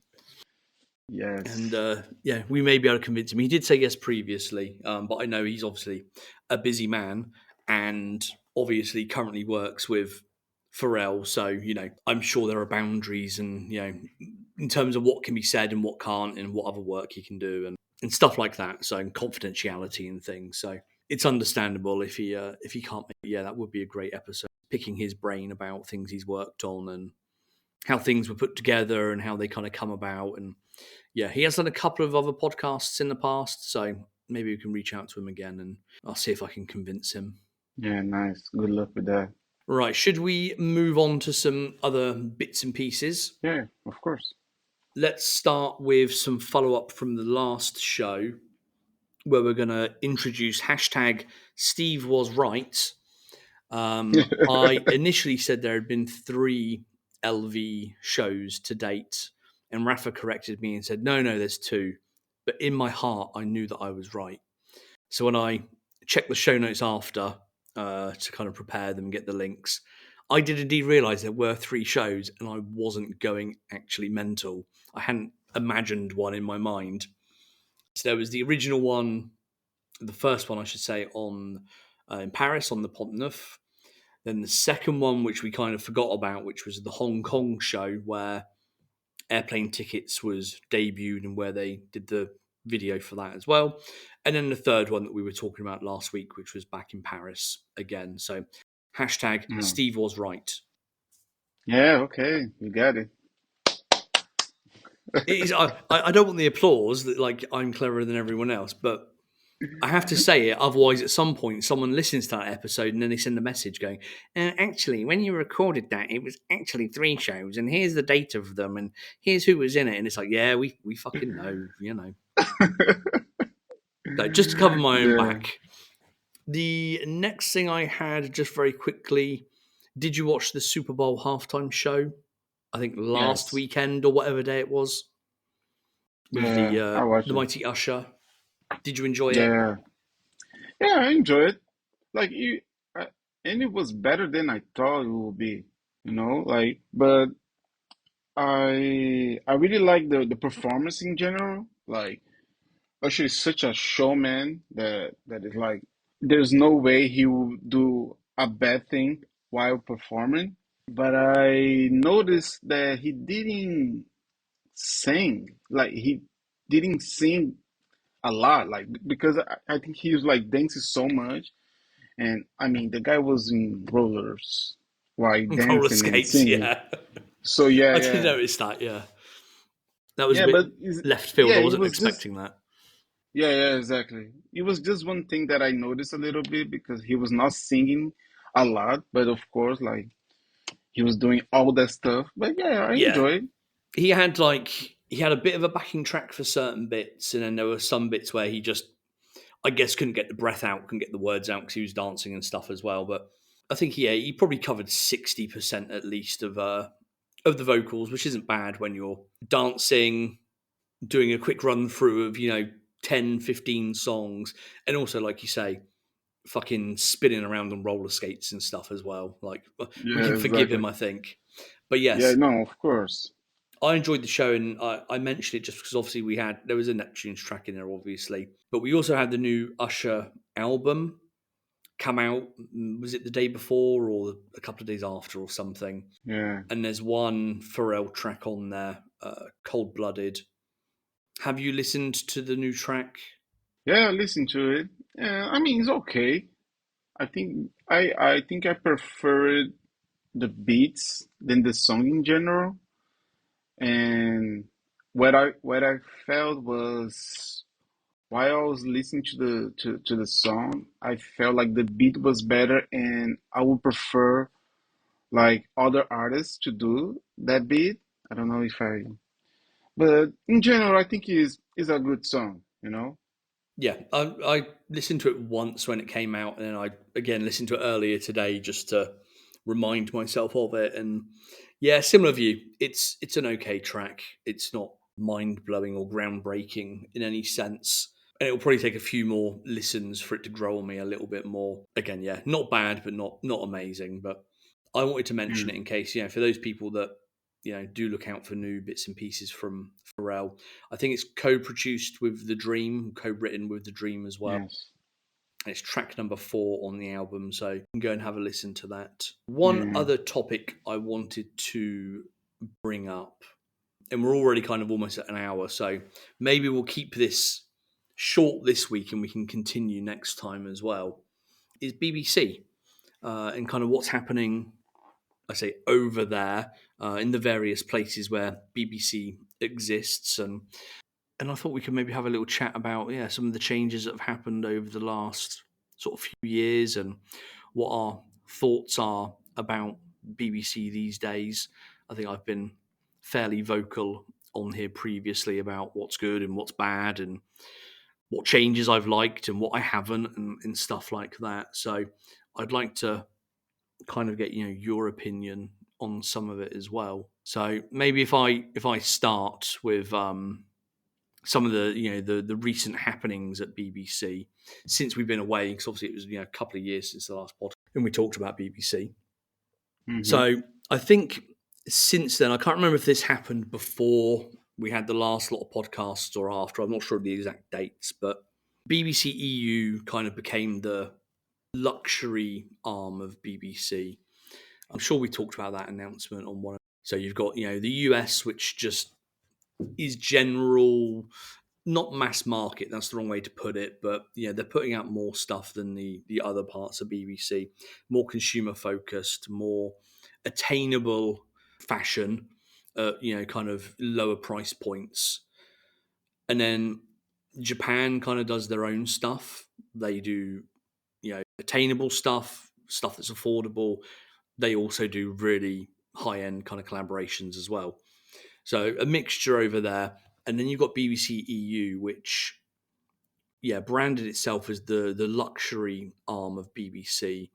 Yes. yeah, we may be able to convince him. He did say yes previously, but I know he's obviously a busy man and obviously currently works with Pharrell. So, I'm sure there are boundaries and, in terms of what can be said and what can't and what other work he can do and stuff like that. So, and confidentiality and things. So, it's understandable if he can't. Yeah, that would be a great episode. Picking his brain about things he's worked on and how things were put together and how they kind of come about. And yeah, he has done a couple of other podcasts in the past, so maybe we can reach out to him again and I'll see if I can convince him. Yeah, nice. Good luck with that. Right, should we move on to some other bits and pieces? Yeah, of course. Let's start with some follow up from the last show where we're going to introduce hashtag Steve was right. I initially said there had been 3 LV shows to date, and Rafa corrected me and said, no, there's 2. But in my heart, I knew that I was right. So when I checked the show notes after to kind of prepare them and get the links, I did indeed realize there were 3 shows and I wasn't going actually mental. I hadn't imagined one in my mind. So there was the original one, the first one, I should say, on in Paris on the Pont Neuf. Then the second one, which we kind of forgot about, which was the Hong Kong show where Airplane Tickets was debuted and where they did the video for that as well. And then the third one that we were talking about last week, which was back in Paris again. So hashtag Mm. Steve was right. Yeah, okay. You got it. It is, I don't want the applause that like I'm cleverer than everyone else, but I have to say it. Otherwise, at some point, someone listens to that episode and then they send a message going, actually, when you recorded that, it was actually 3 shows, and here's the date of them, and here's who was in it. And it's like, yeah, we fucking know. So just to cover my own Yeah. back. The next thing I had, just very quickly, did you watch the Super Bowl halftime show? I think last Yes. weekend or whatever day it was with Yeah. I watched the it. mighty Usher. Did you enjoy it? Yeah. Yeah, I enjoy it. Like I, and it was better than I thought it would be. Like, but I really like the performance in general. Like, Usher is such a showman that is like, there's no way he will do a bad thing while performing. but I noticed that he didn't sing. Like he didn't sing a lot. Like because I think he was like dancing so much, and I mean the guy was in rollers while Roller dancing and skates, singing. yeah. So yeah, I did yeah, notice that, yeah. That was a yeah. bit But left field. yeah, I it wasn't was just expecting that. yeah, yeah, exactly. It was just one thing that I noticed a little bit because he was not singing a lot, but of course, like he was doing all that stuff. But yeah, I Yeah. enjoyed. He had a bit of a backing track for certain bits, and then there were some bits where he just, I guess, couldn't get the breath out, couldn't get the words out because he was dancing and stuff as well. But I think he probably covered 60% at least of the vocals, which isn't bad when you're dancing, doing a quick run through of 10, 15 songs, and also, like you say, fucking spinning around on roller skates and stuff as well. Like, we Yeah, can forgive exactly. him, I think. But Yeah, yes, no, of course. I enjoyed the show, and I mentioned it just because obviously there was a Neptune's track in there, obviously, but we also had the new Usher album come out. Was it the day before or a couple of days after or something? Yeah, And there's one Pharrell track on there, Cold Blooded. Have you listened to the new track? yeah. Listen to it. Yeah, I mean it's okay. I think I preferred the beats than the song in general. And what I felt was while I was listening to the song, I felt like the beat was better, and I would prefer like other artists to do that beat. I don't know if I, but in general, I think is a good song. You know? Yeah, I listened to it once when it came out, and then I again listened to it earlier today just to remind myself of it. And yeah, similar view. It's an okay track. It's not mind blowing or groundbreaking in any sense, and it'll probably take a few more listens for it to grow on me a little bit more. Again, yeah, not bad, but not amazing. But I wanted to mention Mm, it in case for those people that do look out for new bits and pieces from Pharrell. I think it's co-produced with The Dream, co-written with The Dream as well. yes. And it's track number 4 on the album, so you can go and have a listen to that. One Yeah. other topic I wanted to bring up, and we're already kind of almost at an hour, so maybe we'll keep this short this week and we can continue next time as well, is BBC and kind of what's happening, I say, over there in the various places where BBC exists. And I thought we could maybe have a little chat about some of the changes that have happened over the last sort of few years and what our thoughts are about BBC these days. I think I've been fairly vocal on here previously about what's good and what's bad and what changes I've liked and what I haven't and stuff like that. So I'd like to kind of get your opinion on some of it as well. So maybe if I start with some of the the recent happenings at BBC since we've been away, because obviously it was a couple of years since the last podcast and we talked about BBC. Mm-hmm. So I think since then, I can't remember if this happened before we had the last lot of podcasts or after. I'm not sure of the exact dates, but BBC EU kind of became the luxury arm of BBC. I'm sure we talked about that announcement on one. So you've got the US, which just is general, not mass market. That's the wrong way to put it, but they're putting out more stuff than the other parts of BBC, more consumer focused, more attainable fashion, kind of lower price points. And then Japan kind of does their own stuff. They do attainable stuff that's affordable. They also do really high end kind of collaborations as well. So a mixture over there. And then you've got BBC EU, which branded itself as the luxury arm of BBC.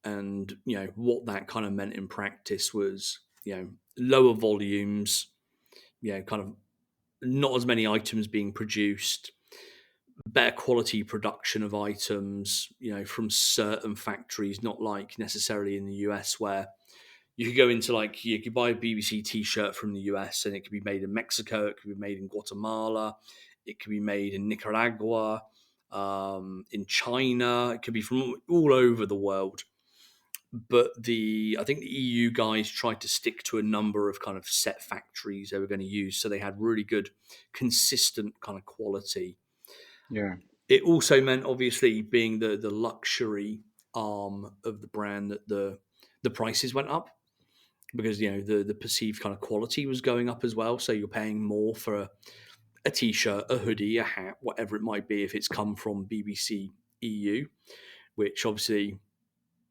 And what that kind of meant in practice was lower volumes, kind of not as many items being produced, better quality production of items, from certain factories, not like necessarily in the US where you could go into like you could buy a BBC T-shirt from the US and it could be made in Mexico, it could be made in Guatemala, it could be made in Nicaragua, in China, it could be from all over the world. but I think the EU guys tried to stick to a number of kind of set factories they were going to use, so they had really good, consistent kind of quality. Yeah. It also meant, obviously, being the luxury arm of the brand, that the prices went up because the perceived kind of quality was going up as well. So you're paying more for a t-shirt, a hoodie, a hat, whatever it might be, if it's come from BBC EU, which obviously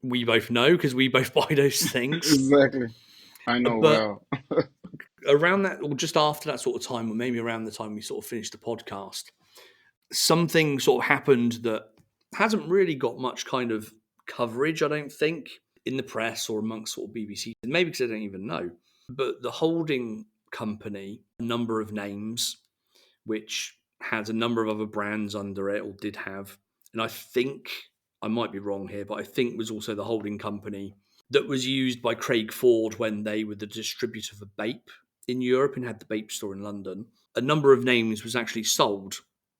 we both know because we both buy those things. Exactly. I know But well. around that, or just after that sort of time, or maybe around the time we sort of finished the podcast, something sort of happened that hasn't really got much kind of coverage, I don't think, in the press or amongst sort of BBC, and maybe because I don't even know. But the holding company, a number of names, which has a number of other brands under it, or did have, and I think, I might be wrong here, but I think was also the holding company that was used by Craig Ford when they were the distributor for Bape in Europe and had the Bape store in London. A number of names was actually sold,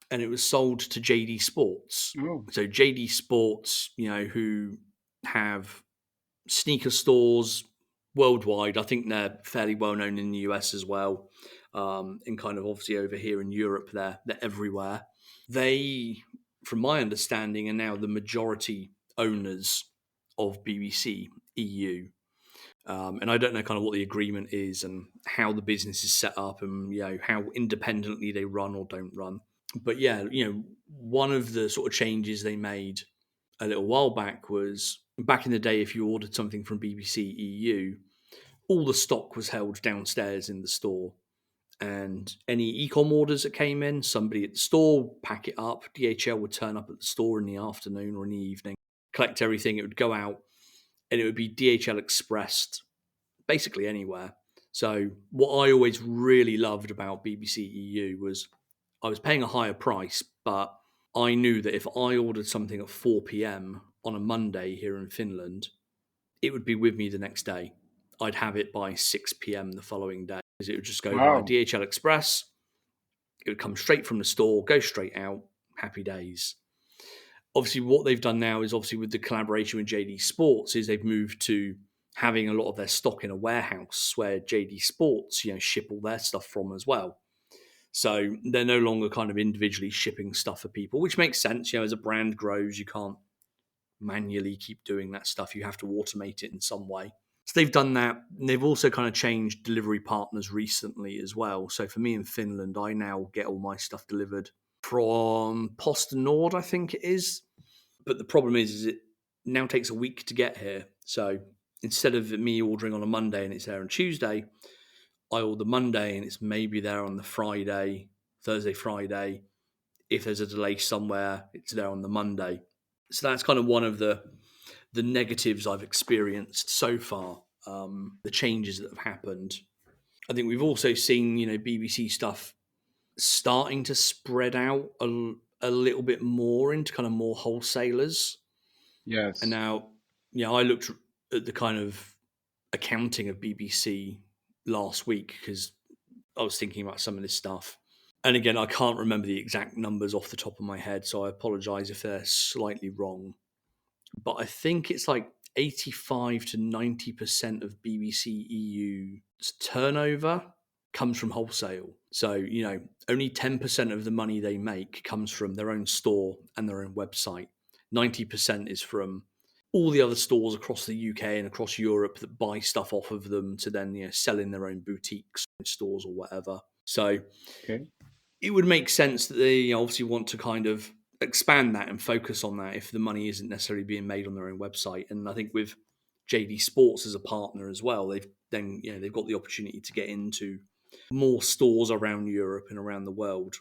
and it was sold to JD Sports. Oh, So JD Sports, who have sneaker stores worldwide. I think they're fairly well known in the US as well, and kind of obviously over here in Europe, they're everywhere. They, from my understanding, are now the majority owners of BBC EU. And I don't know kind of what the agreement is and how the business is set up, and how independently they run or don't run. But yeah, one of the sort of changes they made a little while back was, back in the day, if you ordered something from BBC EU, all the stock was held downstairs in the store. And any ecom orders that came in, somebody at the store would pack it up. DHL would turn up at the store in the afternoon or in the evening, collect everything. It would go out, and it would be DHL expressed basically anywhere. So what I always really loved about BBC EU was I was paying a higher price, but I knew that if I ordered something at 4 p.m. on a Monday here in Finland, it would be with me the next day. I'd have it by 6 p.m. the following day, because it would just go via wow. DHL Express. It would come straight from the store, go straight out. Happy days. Obviously, what they've done now is, obviously with the collaboration with JD Sports, is they've moved to having a lot of their stock in a warehouse where JD Sports, ship all their stuff from as well. So they're no longer kind of individually shipping stuff for people, which makes sense. As a brand grows, you can't manually keep doing that stuff. You have to automate it in some way. So they've done that. And they've also kind of changed delivery partners recently as well. So for me in Finland, I now get all my stuff delivered from N.E.R.D, I think it is. But the problem is it now takes a week to get here. So instead of me ordering on a Monday and it's there on Tuesday, I order Monday and it's maybe there on the Friday, Thursday, Friday. If there's a delay somewhere, it's there on the Monday. So that's kind of one of the negatives I've experienced so far. The changes that have happened. I think we've also seen BBC stuff starting to spread out a little bit more into kind of more wholesalers. And Yes. now, I looked at the kind of accounting of BBC last week because I was thinking about some of this stuff. And again, I can't remember the exact numbers off the top of my head, so I apologize if they're slightly wrong. But I think it's like 85 to 90% of BBC EU's turnover comes from wholesale. So, only 10% of the money they make comes from their own store and their own website. 90% is from all the other stores across the UK and across Europe that buy stuff off of them to then sell in their own boutiques, stores, or whatever. So Okay. it would make sense that they obviously want to kind of expand that and focus on that if the money isn't necessarily being made on their own website. And I think with JD Sports as a partner as well, they've got the opportunity to get into more stores around Europe and around the world.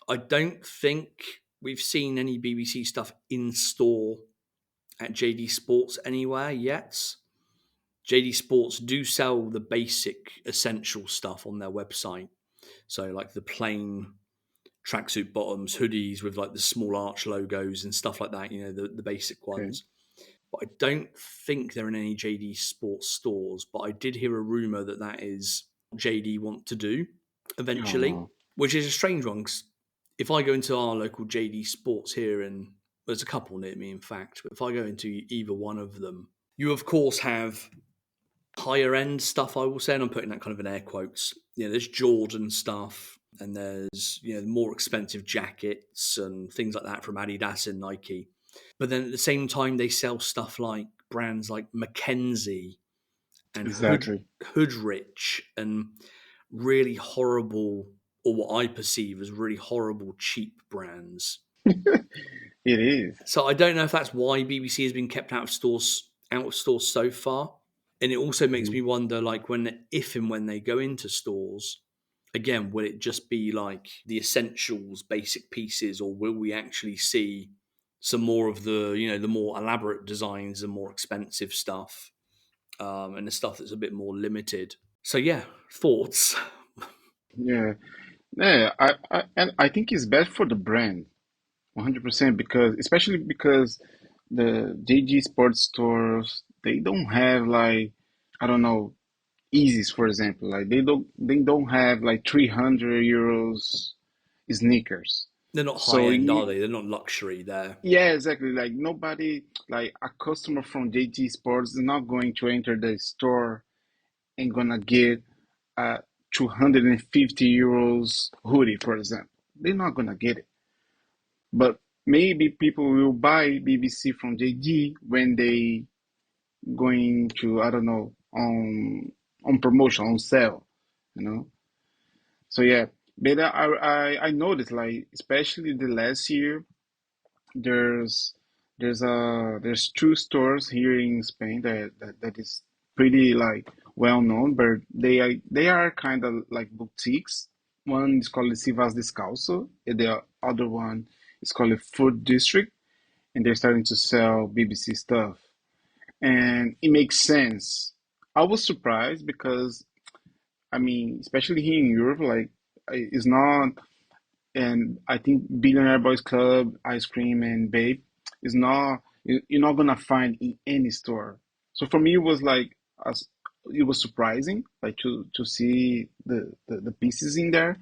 I don't think we've seen any BBC stuff in store at JD Sports anywhere yet. JD Sports do sell the basic essential stuff on their website. So like the plain tracksuit bottoms, hoodies with like the small arch logos and stuff like that, the basic Okay. ones. But I don't think they're in any JD Sports stores. But I did hear a rumor that is JD want to do Oh eventually, no. which is a strange one. 'Cause if I go into our local JD Sports here, and there's a couple near me, in fact, but if I go into either one of them, You of course have higher end stuff, I will say, and I'm putting that kind of in air quotes. There's Jordan stuff, and there's more expensive jackets and things like that from Adidas and Nike. But then at the same time, they sell stuff like brands like Mackenzie and Exactly. Hoodrich and really horrible, or what I perceive as really horrible, cheap brands. It is. So I don't know if that's why BBC has been kept out of stores so far. And it also makes Mhm. me wonder, like, if and when they go into stores, again, will it just be like the essentials, basic pieces, or will we actually see some more of the more elaborate designs and more expensive stuff, and the stuff that's a bit more limited? So yeah, thoughts. Yeah. Yeah, and I think it's best for the brand, 100%, because especially because the JG Sports stores, they don't have like, I don't know, Yeezys, for example. Like they don't have like 300 euros sneakers. They're not high So end, are they? They're not luxury. There. yeah, exactly. Like nobody, like a customer from JG Sports is not going to enter the store and gonna get a 250 euros hoodie, for example. They're not gonna get it. But maybe people will buy BBC from JG when they going to, I don't know, on promotion, on sale, you know. So yeah, but I noticed, like, especially the last year, there's there's two stores here in Spain that is pretty like well known, but they are kind of like boutiques. One is called Sivas Descalço, and the other one is called Food District, and they're starting to sell BBC stuff, and it makes sense. I was surprised because I mean, especially here in Europe, like it's not, and I think Billionaire Boys Club, ice cream, and Babe is not you're not gonna find in any store. So for me, it was like as it was surprising, like to see the pieces in there.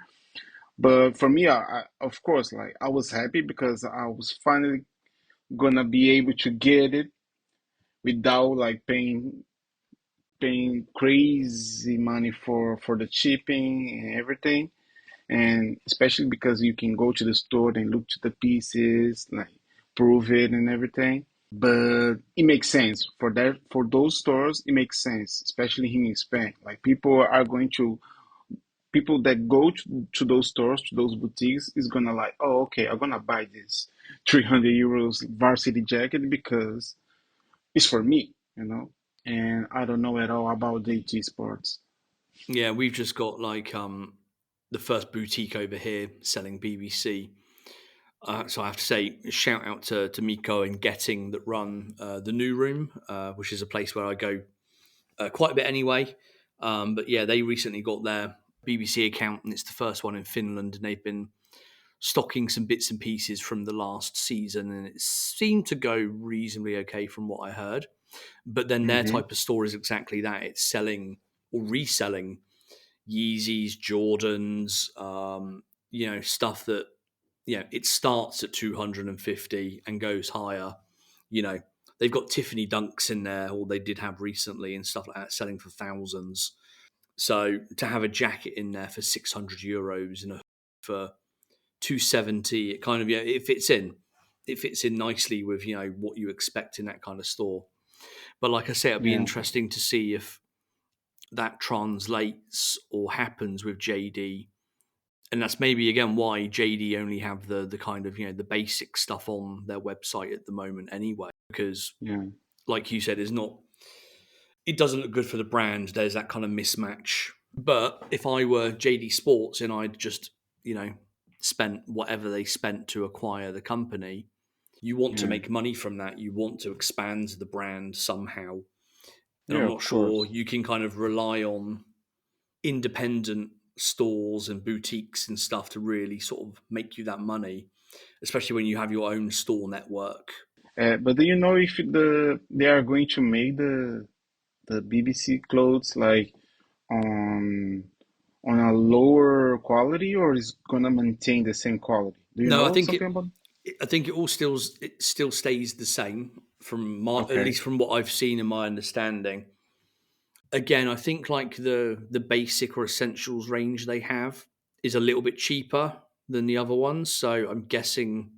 But for me, I of course, like I was happy because I was finally gonna be able to get it without like paying crazy money for the shipping and everything. And especially because you can go to the store and look to the pieces, like prove it and everything. But it makes sense for those stores. It makes sense, especially here in Spain. Like people that go to those stores, to those boutiques, is gonna like, oh, okay, I'm gonna buy this 300 euros varsity jacket because it's for me. And I don't know at all about JT Sports. Yeah, we've just got like the first boutique over here selling BBC. So I have to say, shout out to Miko and Getting that run the New Room, which is a place where I go quite a bit anyway. But yeah, they recently got their BBC account, and it's the first one in Finland, and they've been stocking some bits and pieces from the last season, and it seemed to go reasonably okay from what I heard. But then their Hmm. type of store is exactly that: it's selling or reselling Yeezys, Jordans, stuff that it starts at 250 and goes higher. You know, they've got Tiffany Dunks in there, or they did have recently, and stuff like that, selling for thousands. So to have a jacket in there for 600 euros and for 270, it kind of it fits in. It fits in nicely with what you expect in that kind of store. But like I say, it'll be Yeah, interesting to see if that translates or happens with JD. And that's maybe again why JD only have the kind of the basic stuff on their website at the moment anyway. Because yeah, like you said, it doesn't look good for the brand. There's that kind of mismatch. But if I were JD Sports and I'd just you know spent whatever they spent to acquire the company, you want to yeah, make money from that. You want to expand the brand somehow. And yeah, I'm of not sure course. you can kind of rely on independent stores and boutiques and stuff to really sort of make you that money, especially when you have your own store network. But do you know if they are going to make the BBC clothes like on on a lower quality, or is gonna maintain the same quality? Do you No, I know think something about? it all still stays the same. at Okay. least from what I've seen and my understanding. Again, I think like the basic or essentials range they have is a little bit cheaper than the other ones. So I'm guessing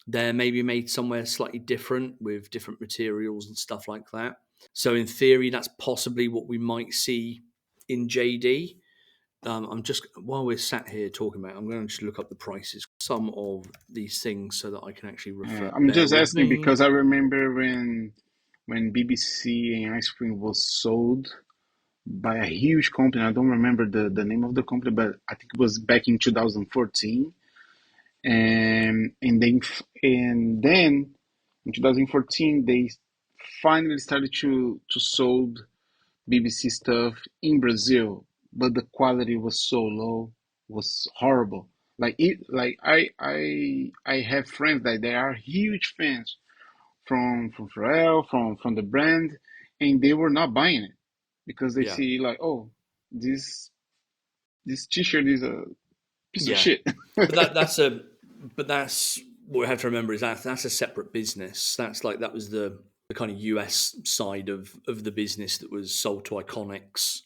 they're maybe made somewhere slightly different with different materials and stuff like that. So in theory, that's possibly what we might see in JD. I'm just while we're sat here talking about it, I'm going to just look up the prices, some of these things, so that I can actually refer. I'm Bear just with asking me. because I remember when BBC and ice cream was sold by a huge company. I don't remember the name of the company, but I think it was back in 2014. And then in 2014 they finally started to sold BBC stuff in Brazil, but the quality was so low, was horrible. I have friends that they are huge fans from Pharrell, from the brand, and they were not buying it because they Yeah, see like, oh, this t-shirt is a piece of yeah, shit. but that's what we have to remember is that's a separate business. That's like that was the kind of US side of the business that was sold to Iconics.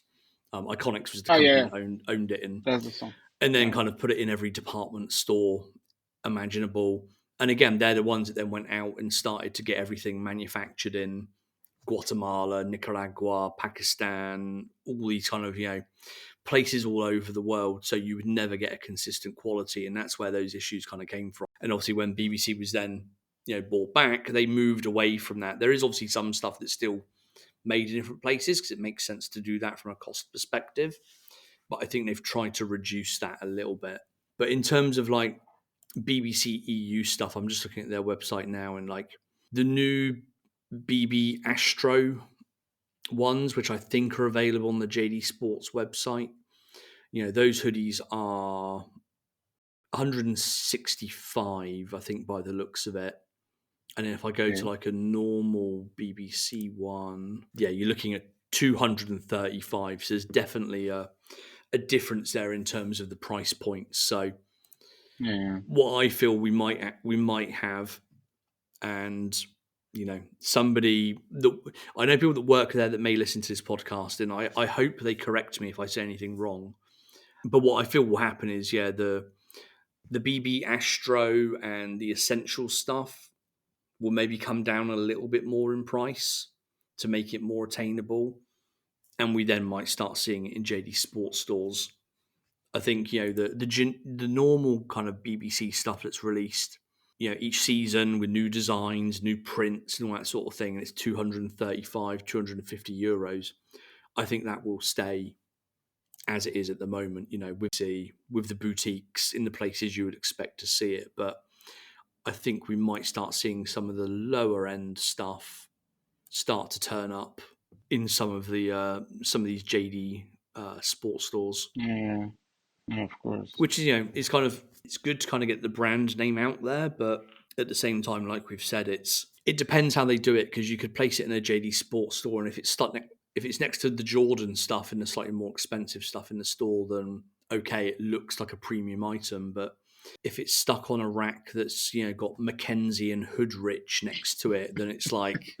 Iconics was the Oh company yeah, that owned it, that's the song. and then Yeah, kind of put it in every department store imaginable. And again, they're the ones that then went out and started to get everything manufactured in Guatemala, Nicaragua, Pakistan, all these kind of places all over the world. So you would never get a consistent quality, and that's where those issues kind of came from. And obviously, when BBC was then bought back, they moved away from that. There is obviously some stuff that's still made in different places because it makes sense to do that from a cost perspective. But I think they've tried to reduce that a little bit. But in terms of like BBC EU stuff, I'm just looking at their website now, and like the new BB Astro ones, which I think are available on the JD Sports website. Those hoodies are 165, I think, by the looks of it. And then if I go to okay. like a normal BBC one, yeah, you're looking at 235. So there's definitely a difference there in terms of the price points. So Yeah, what I feel we might have, and somebody that I know people that work there that may listen to this podcast, and I hope they correct me if I say anything wrong. But what I feel will happen is, yeah, the BB Astro and the essential stuff will maybe come down a little bit more in price to make it more attainable, and we then might start seeing it in JD Sports stores. I think the normal kind of BBC stuff that's released, each season with new designs, new prints, and all that sort of thing, and it's 235, €250. I think that will stay as it is at the moment. With the boutiques in the places you would expect to see it, but I think we might start seeing some of the lower end stuff start to turn up in some of these JD sports stores, yeah, yeah, of course. which is it's good to kind of get the brand name out there, but at the same time, like we've said, it depends how they do it because you could place it in a JD Sports store, and if it's next to the Jordan stuff and the slightly more expensive stuff in the store, then okay, it looks like a premium item, but if it's stuck on a rack that's got Mackenzie and Hoodrich next to it, then it's like,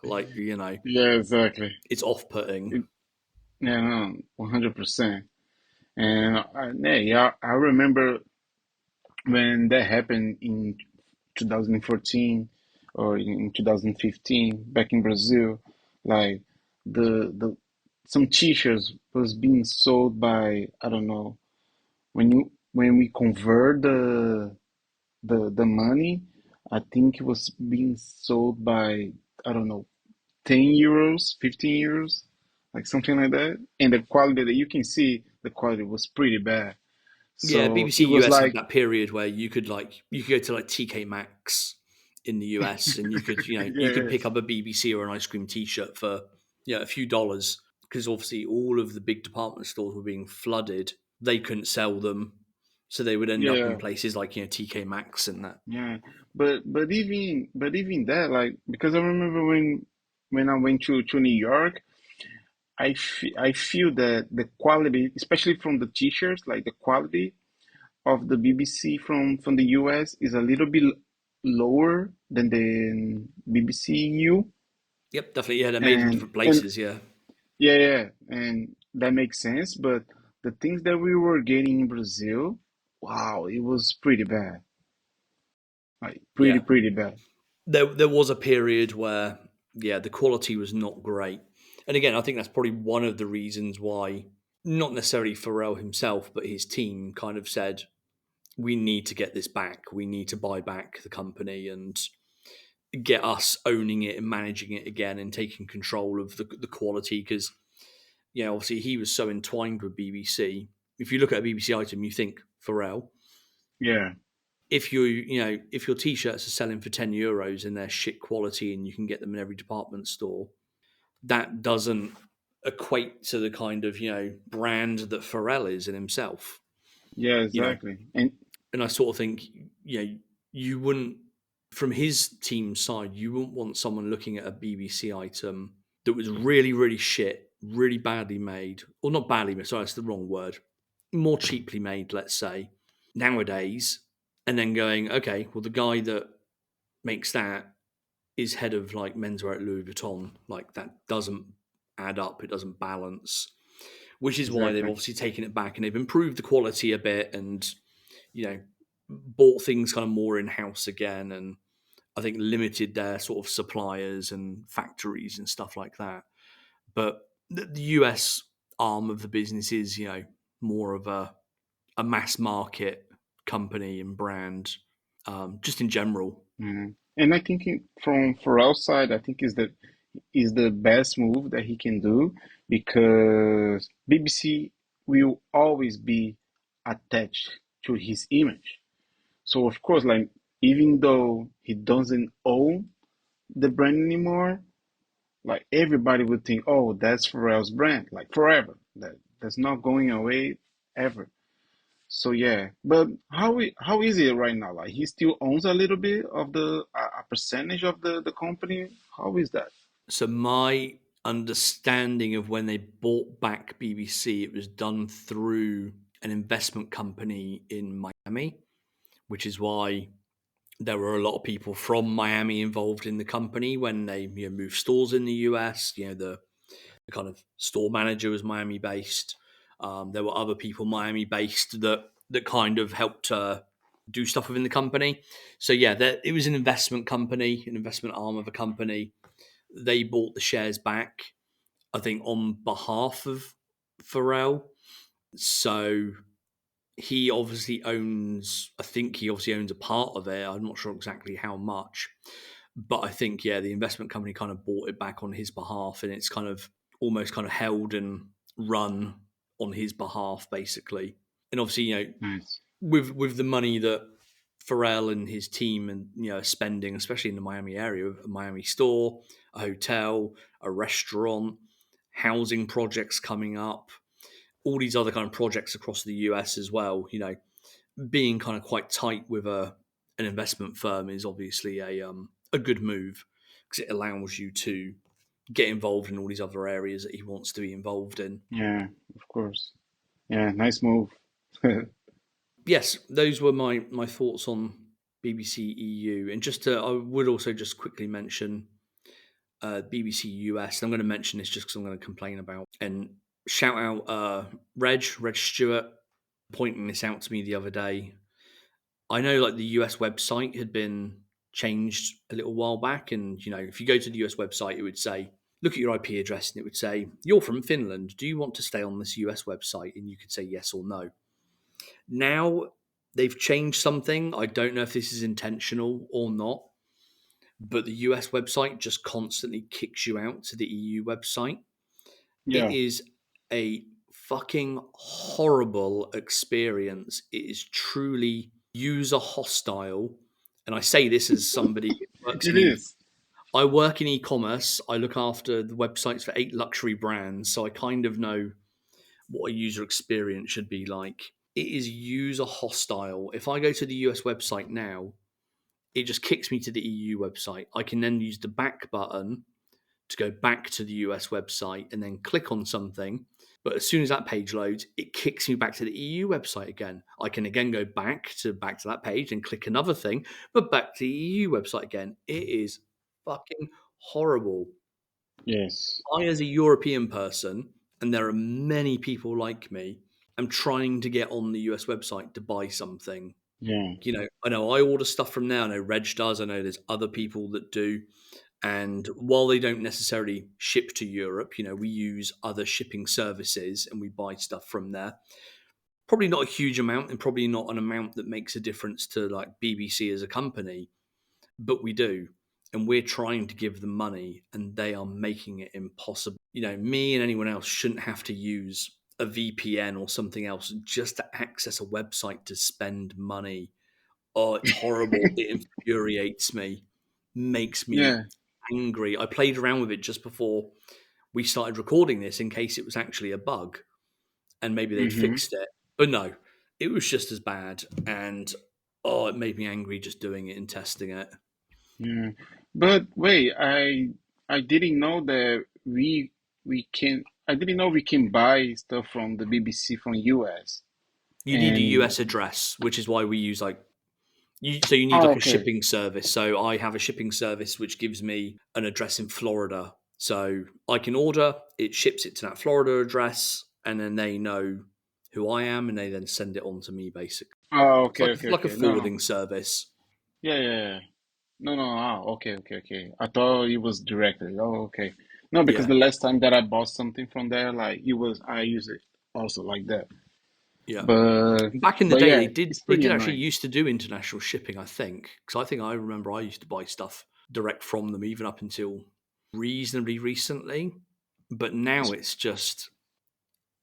like Yeah, exactly. it's off-putting. It, yeah, no, 100%. And yeah, I remember when that happened in 2014 or in 2015 back in Brazil, like the some t-shirts was being sold by, I don't know, when we convert the money, I think it was being sold by, I don't know, 10 euros, 15 euros, like something like that. And the quality that you can see, the quality was pretty bad. Yeah, So BBC it was US had like, that period where you could go to like TK Maxx in the US, and you could pick yes, up a BBC or an ice cream T-shirt for a few dollars because obviously all of the big department stores were being flooded. They couldn't sell them, so they would end up in yeah, places like TK Maxx and that. yeah. But even that, like, because I remember when I went to New York, I feel that the quality, especially from the t-shirts, like the quality of the BBC from the US is a little bit. lower than the BBC EU, Yep, definitely. Yeah, they're made in and different places. Yeah, yeah, yeah, and that makes sense. But the things that we were getting in Brazil, wow, it was pretty bad, like yeah. pretty bad. There was a period where the quality was not great, and again, I think that's probably one of the reasons why not necessarily Pharrell himself, but his team kind of said, "We need to get this back. We need to buy back the company and get us owning it and managing it again and taking control of the quality." Because obviously he was so entwined with BBC. If you look at a BBC item, you think Pharrell. Yeah, If if your t-shirts are selling for €10 and they're shit quality and you can get them in every department store, that doesn't equate to the kind of brand that Pharrell is in himself. yeah, You know, exactly. And and I sort of think you wouldn't, from his team side, you wouldn't want someone looking at a BBC item that was really really shit, really badly made, or not badly made. Sorry, that's the wrong word. More cheaply made, let's say, nowadays, and then going, okay, well, the guy that makes that is head of like menswear at Louis Vuitton. Like that doesn't add up. It doesn't balance. Which is why they've exactly. obviously taken it back and they've improved the quality a bit and you know bought things kind of more in house again and I think limited their sort of suppliers and factories and stuff like that. But the US arm of the business is more of a mass market company and brand, just in general. And I think from Pharrell's side, I think is the best move that he can do because BBC will always be attached to his image. So of course, like even though he doesn't own the brand anymore, like everybody would think, oh, that's Pharrell's brand, like forever. That's not going away ever. So yeah, but how is it right now? Like he still owns a little bit of a percentage of the company. How is that? So my understanding of when they bought back BBC, it was done through an investment company in Miami, which is why there were a lot of people from Miami involved in the company when they moved stores in the US. The kind of store manager was Miami based. There were other people Miami based that kind of helped do stuff within the company. So yeah, it was an investment company, an investment arm of a company. They bought the shares back, I think, on behalf of Pharrell. So he obviously owns. I think he obviously owns a part of it. I'm not sure exactly how much, but I think the investment company kind of bought it back on his behalf, and it's kind of almost kind of held and run on his behalf, basically. And obviously, Nice. with the money that Pharrell and his team and are spending, especially in the Miami area, a Miami store, a hotel, a restaurant, housing projects coming up, all these other kind of projects across the US as well. Being kind of quite tight with an investment firm is obviously a good move because it allows you to get involved in all these other areas that he wants to be involved in. Yeah, of course. Yeah, nice move. Yes, those were my thoughts on BBC EU, and I would also just quickly mention BBC US. And I'm going to mention this just because I'm going to complain about and shout out Reg Stewart pointing this out to me the other day. I know like the US website had been changed a little while back, and if you go to the US website, it would say, look at your IP address, and it would say, you're from Finland. Do you want to stay on this US website? And you could say yes or no. Now they've changed something. I don't know if this is intentional or not, but the US website just constantly kicks you out to the EU website. It Yeah. is a fucking horrible experience. It is truly user hostile. And I say this as somebody who works It in is. I work in e-commerce. I look after the websites for 8 luxury brands, so I kind of know what a user experience should be like. It is user hostile. If I go to the US website now, it just kicks me to the EU website. I can then use the back button to go back to the US website and then click on something. But as soon as that page loads, it kicks me back to the EU website again. I can again go back to that page and click another thing, but back to the EU website again. It is fucking horrible. Yes. I, as a European person, and there are many people like me, am trying to get on the US website to buy something. Yeah. I know I order stuff from there. I know Reg does. I know there's other people that do. And while they don't necessarily ship to Europe, we use other shipping services and we buy stuff from there. Probably not a huge amount and probably not an amount that makes a difference to like BBC as a company, but we do. And we're trying to give them money and they are making it impossible. Me and anyone else shouldn't have to use a VPN or something else just to access a website to spend money. Oh, it's horrible. It infuriates me, makes me Yeah. angry. I played around with it just before we started recording this in case it was actually a bug and maybe they'd Mm-hmm. fixed it. But no, it was just as bad. And it made me angry just doing it and testing it. Yeah. But wait, I didn't know that I didn't know we can buy stuff from the BBC from US. You need a And US address, which is why we use so you need oh, like a okay. shipping service. So I have a shipping service which gives me an address in Florida. So I can order, it ships it to that Florida address, and then they know who I am, and they then send it on to me. Basically, Oh, it's okay, like okay, like a okay. No, no. forwarding service. Yeah, yeah, yeah. No, no. Ah, okay, okay, okay. I thought it was directly. Oh, okay. No, because Yeah, the last time that I bought something from there, like I use it also like that. yeah. But Back in the but day, yeah, it's they pretty did actually annoying. used to do international shipping. I think because I remember I used to buy stuff direct from them even up until reasonably recently. But now It's, it's just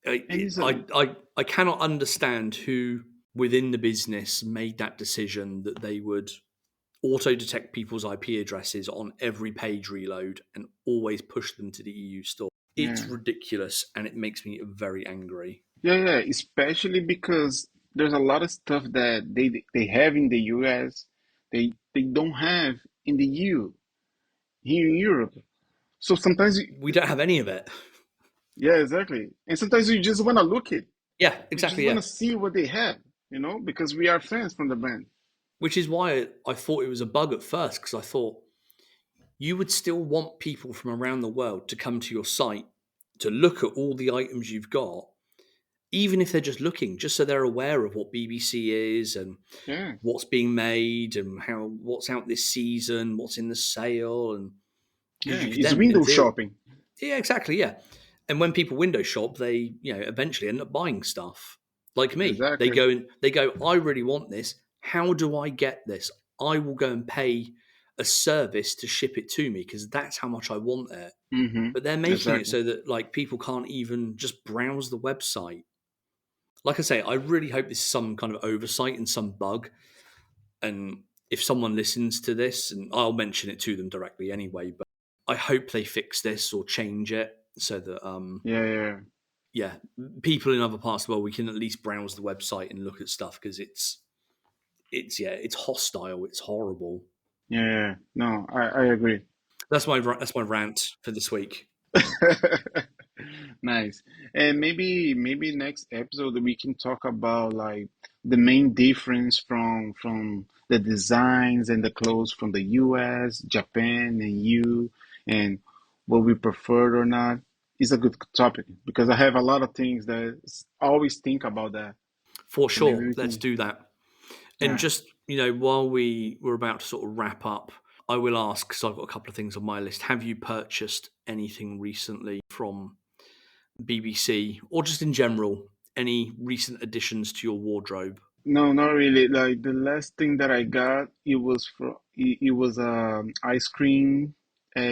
and it's I cannot understand who within the business made that decision that they would auto detect people's IP addresses on every page reload and always push them to the EU store. It's yeah. ridiculous and it makes me very angry. Yeah, yeah, especially because there's a lot of stuff that they have in the US, they don't have in the EU, here in Europe. So sometimes We don't have any of it. yeah, exactly. And sometimes you just want to look it. Yeah, You just exactly. want Yeah. to see what they have, because we are fans from the band. Which is why I thought it was a bug at first because I thought you would still want people from around the world to come to your site to look at all the items you've got, even if they're just looking, just so they're aware of what BBC is and Yeah. what's being made and what's out this season, what's in the sale, and because Yeah, you could it's then window until shopping. yeah, exactly, yeah. And when people window shop, they eventually end up buying stuff. Like me, Exactly. they go, I really want this. How do I get this? I will go and pay a service to ship it to me because that's how much I want it. Mm-hmm. But they're making it Exactly. so that like people can't even just browse the website. Like I say, I really hope this is some kind of oversight and some bug. And if someone listens to this, and I'll mention it to them directly anyway, but I hope they fix this or change it so that Yeah, yeah, yeah, people in other parts of the world we can at least browse the website and look at stuff because it's hostile, it's horrible. yeah, yeah. No, I agree. That's my rant for this week. Nice. And maybe next episode we can talk about like the main difference from the designs and the clothes from the US, Japan, and you, and what we prefer or not. It's a good topic because I have a lot of things that I always think about that. For So maybe sure, we let's can, do that. And yeah. just while we were about to sort of wrap up, I will ask because I've got a couple of things on my list. Have you purchased anything recently from BBC or just in general? Any recent additions to your wardrobe? No, not really. Like the last thing that I got, it was ice cream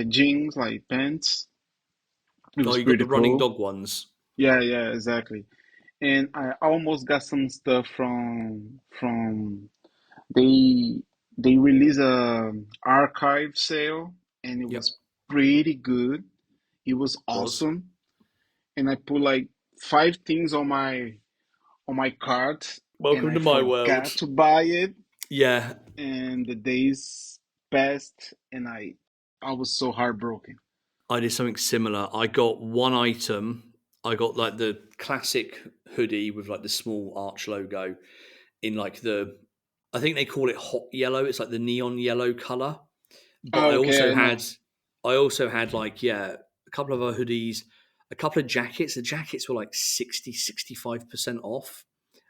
jeans, like pants. It Oh, was you got the pretty running cool. dog ones. Yeah, yeah, exactly. And I almost got some stuff from they they released a archive sale and it Yep, was pretty good. It was was. awesome. And I put like five things on my cart and Welcome I to my world. forgot to buy it Yeah, and the days passed and I was so heartbroken. I did something similar. I got one item. I got like the classic hoodie with like the small arch logo in like I think they call it hot yellow. It's like the neon yellow color. But Oh, okay, I know. I also had like, yeah, a couple of other hoodies, a couple of jackets. The jackets were like 65% off,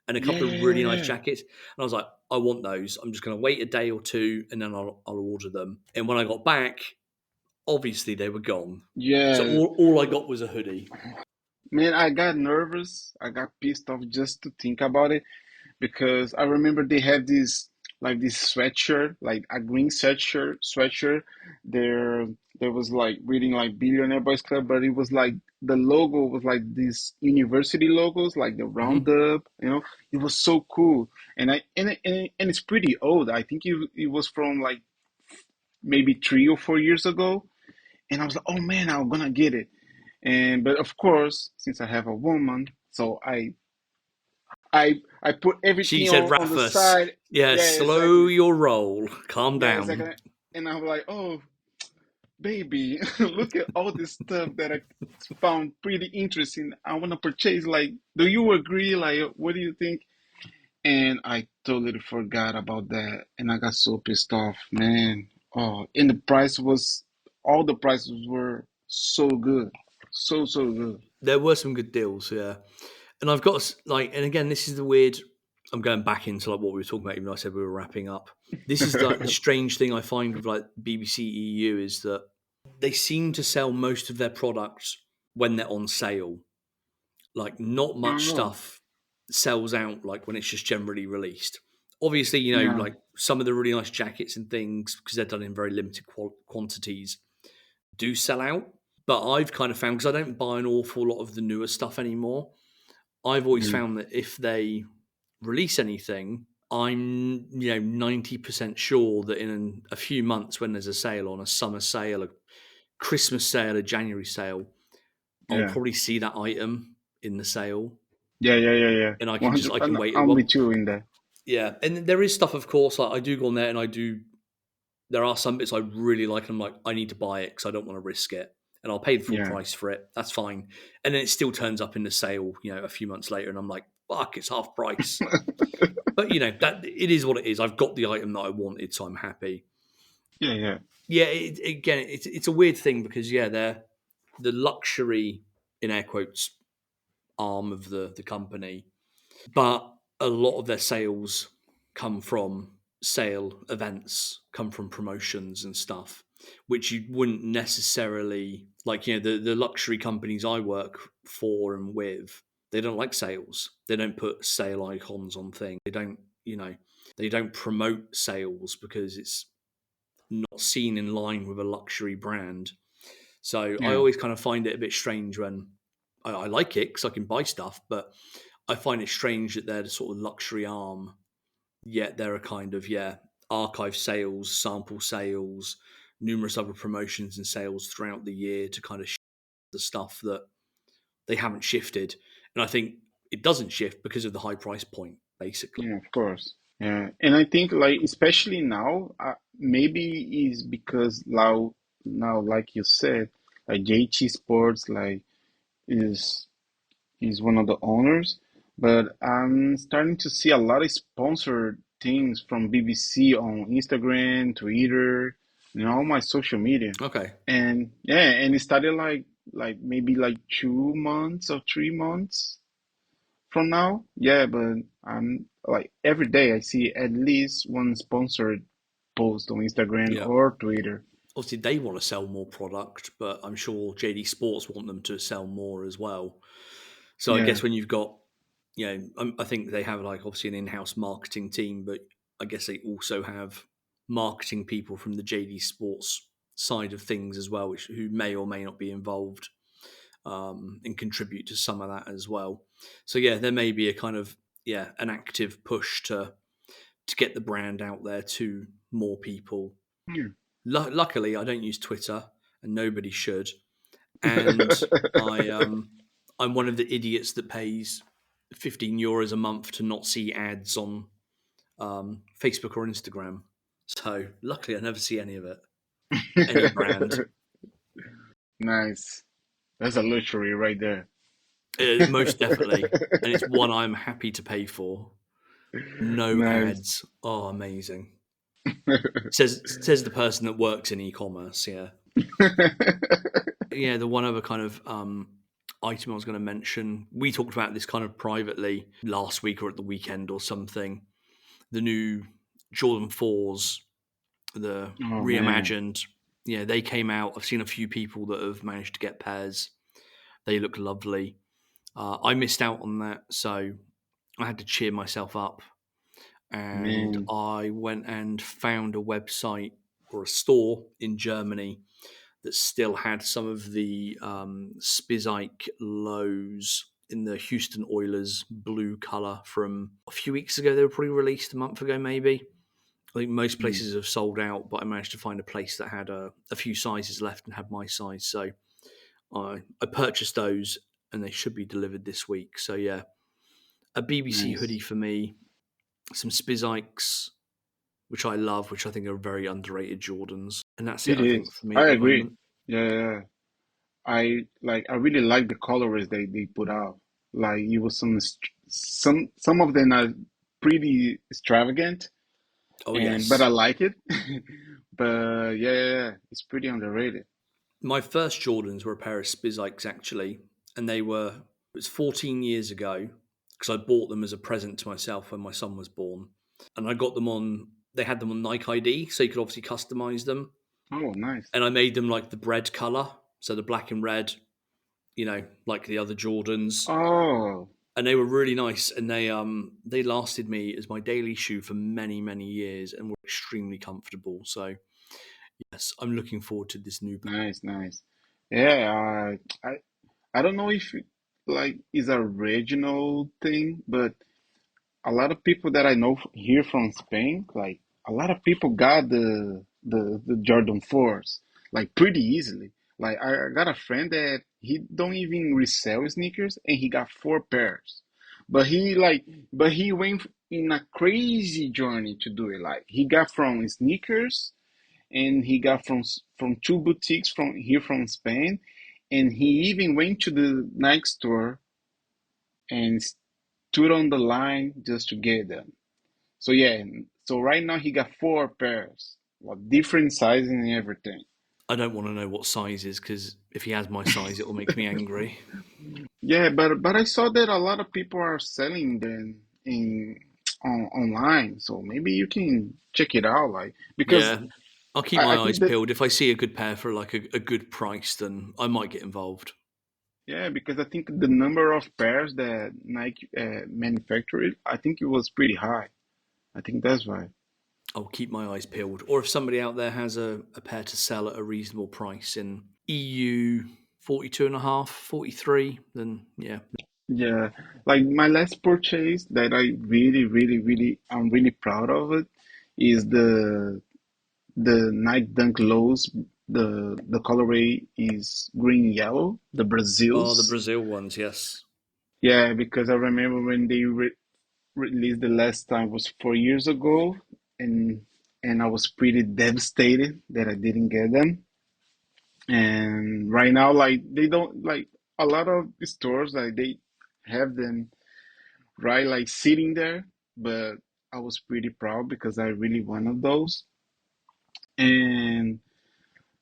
and a Yeah, couple yeah, of yeah, really nice yeah. jackets. And I was like, I want those. I'm just going to wait a day or two and then I'll order them. And when I got back, obviously they were gone. So Yeah, all I got was a hoodie. man, I got nervous. I got pissed off just to think about it because I remember they had this sweatshirt, like a green sweatshirt. There there was like reading like Billionaire Boys Club, but it was like the logo was like these university logos, like the Hmm. roundup, you know. It was so cool. And it's pretty old. I think it was from like maybe 3 or 4 years ago. And I was like, oh man, I'm gonna get it. And but of course, since I have a woman, so I put She everything said, on the Rafa, side. yeah, Yeah, slow exactly. your roll, calm Yeah, down. exactly. And I'm like, oh, baby, look at all this stuff that I found pretty interesting. I want to purchase. Like, do you agree? Like, what do you think? And I totally forgot about that. And I got so pissed off, man. Oh, and all the prices were so good. So, so good. There were some good deals, yeah. And I've got like, and again, this is the weird. I'm going back into like what we were talking about, even though I said we were wrapping up. This is like the strange thing I find with like BBC EU is that they seem to sell most of their products when they're on sale. Like, not much Oh, stuff sells out like when it's just generally released. Obviously, yeah, like some of the really nice jackets and things because they're done in very limited quantities do sell out. But I've kind of found because I don't buy an awful lot of the newer stuff anymore. I've always mm, found that if they release anything, I'm 90% sure that in a few months when there's a sale on, a summer sale, a Christmas sale, a January sale, I'll yeah, probably see that item in the sale, yeah, yeah, yeah, yeah. and I 100. can wait. I'm Well, with you in that. yeah, and there is stuff, of course. Like I do go on there, and I do. There are some bits I really like, and I'm like, I need to buy it because I don't want to risk it, and I'll pay the full Yeah. price for it. That's fine, and then it still turns up in the sale, a few months later, and I'm like, fuck, it's half price. But that it is what it is. I've got the item that I wanted, so I'm happy. Yeah, yeah, Yeah, again, it's a weird thing because they're the luxury in air quotes arm of the company, but a lot of their sales come from sale events, come from promotions and stuff, which you wouldn't necessarily like. The luxury companies I work for and with, they don't like sales. They don't put sale icons on things. They don't promote sales because it's not seen in line with a luxury brand. So I yeah, always kind of find it a bit strange when I like it because I can buy stuff, but I find it strange that they're the sort of luxury arm, yet they're a kind of archive sales, sample sales, numerous other promotions and sales throughout the year to kind of shift the stuff that they haven't shifted. And I think it doesn't shift because of the high price point, basically. yeah, of course. Yeah. And I think like especially now, maybe is because now like you said, like JT Sports like is is one of the owners, but I'm starting to see a lot of sponsored things from BBC on Instagram, Twitter, all my social media. Okay. And yeah, and it started like maybe like 2 months or 3 months from now. Yeah, but I'm like every day I see at least one sponsored post on Instagram Yeah. or Twitter. Obviously, they want to sell more product, but I'm sure JD Sports want them to sell more as well. So I Yeah, guess when you've got, I think they have like obviously an in-house marketing team, but I guess they also have marketing people from the JD Sports side of things as well, who may or may not be involved and contribute to some of that as well. So yeah, there may be a kind of an active push to get the brand out there to more people. yeah. Luckily, I don't use Twitter, and nobody should. And I I'm one of the idiots that pays €15 a month to not see ads on Facebook or Instagram. So luckily, I never see any of it. Any brand. Nice. That's a luxury right there. Most definitely, and it's one I'm happy to pay for. No Nice. ads. Oh, amazing. Says the person that works in e-commerce. Yeah, yeah. The one other kind of item I was going to mention. We talked about this kind of privately last week or at the weekend or something. The new Jordan 4s, the Oh man, reimagined. Yeah, they came out. I've seen a few people that have managed to get pairs. They look lovely. I missed out on that, so I had to cheer myself up. And man, I went and found a website or a store in Germany that still had some of the Spizike lows in the Houston Oilers blue color from a few weeks ago. They were probably released a month ago, maybe. I think most mm, places have sold out, but I managed to find a place that had a few sizes left and had my size. So I purchased those and they should be delivered this week. So yeah, a BBC nice. hoodie for me, some Spizikes, which I love, which I think are very underrated Jordans. And that's it, It I think, is. for me I at the agree. moment. Yeah, yeah, yeah. I really like the colorways they put out. Like it was some of them are pretty extravagant, Oh, and but I yes. like it. But yeah, yeah, yeah, it's pretty underrated. My first Jordans were a pair of Spizikes, actually. And it was 14 years ago because I bought them as a present to myself when my son was born. And I got them they had them on Nike ID, so you could obviously customize them. Oh, nice. And I made them like the bread color, so the black and red, like the other Jordans. Oh, And they were really nice, and they lasted me as my daily shoe for many many years, and were extremely comfortable. So yes, I'm looking forward to this new. nice, nice. Yeah, I don't know if it, like is a regional thing, but a lot of people that I know here from Spain, like a lot of people got the Jordan 4s like pretty easily. Like I got a friend that he don't even resell sneakers and he got 4 pairs. But he went in a crazy journey to do it. Like he got from sneakers and he got from 2 boutiques from here from Spain and he even went to the Nike store and stood on the line just to get them. So yeah, so right now he got 4 pairs, like different sizing and everything. I don't want to know what size is because if he has my size, it will make me angry. Yeah, but I saw that a lot of people are selling them online, so maybe you can check it out, like because Yeah, I'll keep I my eyes think that peeled. If I see a good pair for like a good price, then I might get involved. yeah, because I think the number of pairs that Nike manufactured, I think it was pretty high. I think that's why. I'll keep my eyes peeled. Or if somebody out there has a pair to sell at a reasonable price in EU 42 and a half, 43, then yeah. Yeah, like my last purchase that I I'm really proud of it is the Nike Dunk Lows. The colorway is green yellow, the Oh, the Brazils. Brazil ones, yes. Yeah, because I remember when they released the last time was 4 years ago, and and I was pretty devastated that I didn't get them. And right now, like they don't like a lot of stores like they have them right like sitting there, but I was pretty proud because I really wanted those. And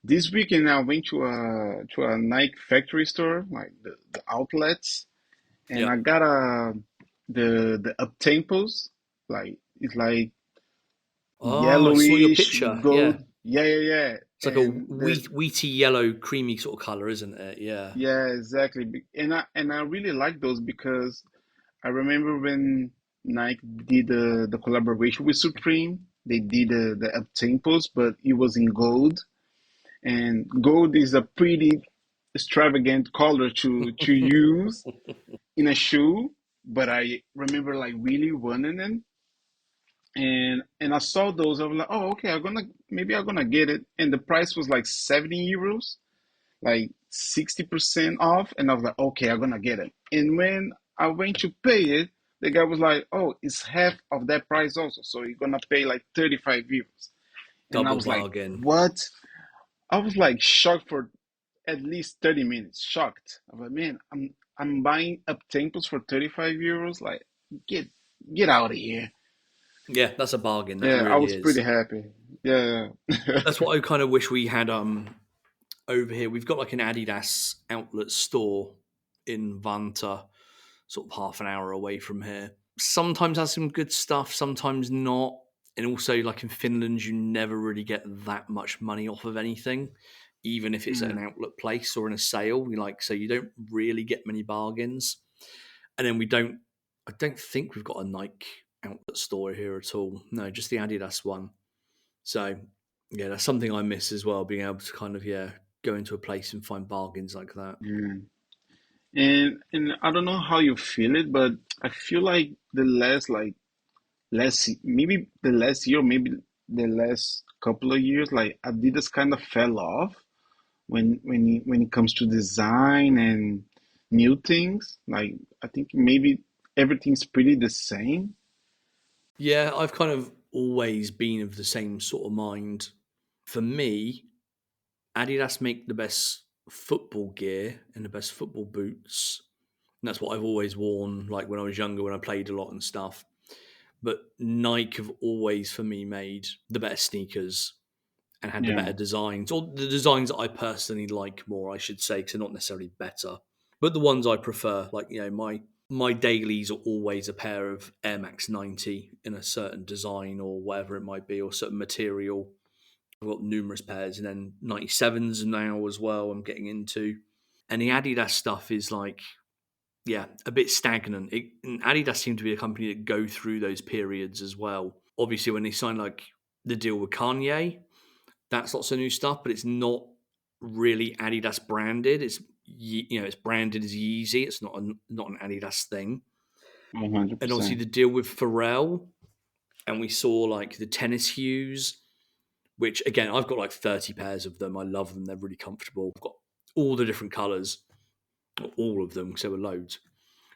this weekend I went to a Nike factory store, like the outlets, and I Yep. got the up tempos, like it's like Oh, I saw your yellowish picture. Yeah. gold. Yeah, yeah, yeah. It's like a And the wheaty yellow, creamy sort of color, isn't it? Yeah. yeah, exactly. And I really like those because I remember when Nike did the collaboration with Supreme, they did the up tempos, but it was in gold. And gold is a pretty extravagant color to use in a shoe, but I remember like really wanting them. And I saw those. I was like, oh, okay, I'm gonna get it. And the price was like 70 euros, like 60% off. And I was like, okay, I'm gonna get it. And when I went to pay it, the guy was like, oh, it's half of that price also. So you're gonna pay like 35 euros. And I Double was like, bargain. what? I was like shocked for at least 30 minutes, shocked. I was like, man, I'm buying up tempos for 35 euros. Like, get get out of here. Yeah, that's a bargain. That Yeah, I really was pretty is. happy. Yeah. That's what I kind of wish we had over here. We've got like an Adidas outlet store in Vanta, sort of half an hour away from here. Sometimes has some good stuff, sometimes not. And also, like in Finland, you never really get that much money off of anything, even if it's at an Mm, outlet place or in a sale. So you don't really get many bargains. And then we don't. I don't think we've got a Nike outlet store here at all. No, just the Adidas one. So yeah, that's something I miss as well, being able to kind of go into a place and find bargains like that. yeah. And I don't know how you feel it, but I feel like the last maybe the last year, maybe the last couple of years, like Adidas kind of fell off when it comes to design and new things. Like I think maybe everything's pretty the same. Yeah, I've kind of always been of the same sort of mind. For me, Adidas make the best football gear and the best football boots. And that's what I've always worn, like when I was younger, when I played a lot and stuff. But Nike have always, for me, made the better sneakers and had the Yeah, better designs, or the designs that I personally like more, I should say, because they're not necessarily better, but the ones I prefer. Like my dailies are always a pair of Air Max 90 in a certain design or whatever it might be, or certain material. I've got numerous pairs, and then 97s now as well. I'm getting into, and the Adidas stuff is like, yeah, a bit stagnant. And Adidas seem to be a company that go through those periods as well. Obviously, when they signed like the deal with Kanye, that's lots of new stuff, but it's not really Adidas branded. It's branded as Yeezy. It's not an Adidas thing. And obviously 100%. the deal with Pharrell, and we saw like the tennis hues, which again I've got like 30 pairs of them. I love them. They're really comfortable. I've got all the different colors, all of them, because there were loads.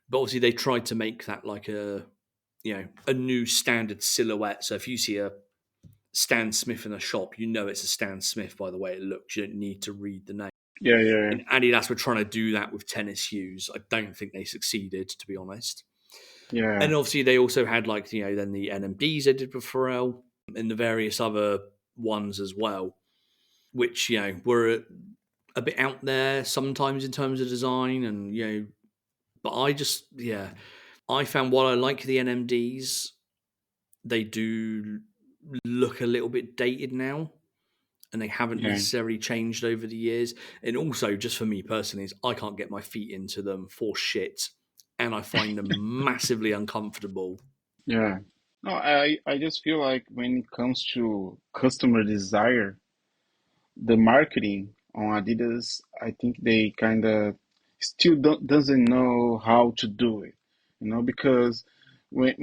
But obviously they tried to make that like a new standard silhouette. So if you see a Stan Smith in a shop, you know it's a Stan Smith by the way it looks. You don't need to read the name. Yeah, yeah, And Adidas were trying to do that with tennis shoes. I don't think they succeeded, to be honest. yeah, And obviously, they also had like then the NMDs they did with Pharrell and the various other ones as well, which were a bit out there sometimes in terms of design, and but I found while I like the NMDs, they do look a little bit dated now, and they haven't yeah, necessarily changed over the years. And also, just for me personally, is I can't get my feet into them for shit, and I find them massively uncomfortable. yeah. No, I just feel like when it comes to customer desire, the marketing on Adidas, I think they kind of still doesn't know how to do it, because when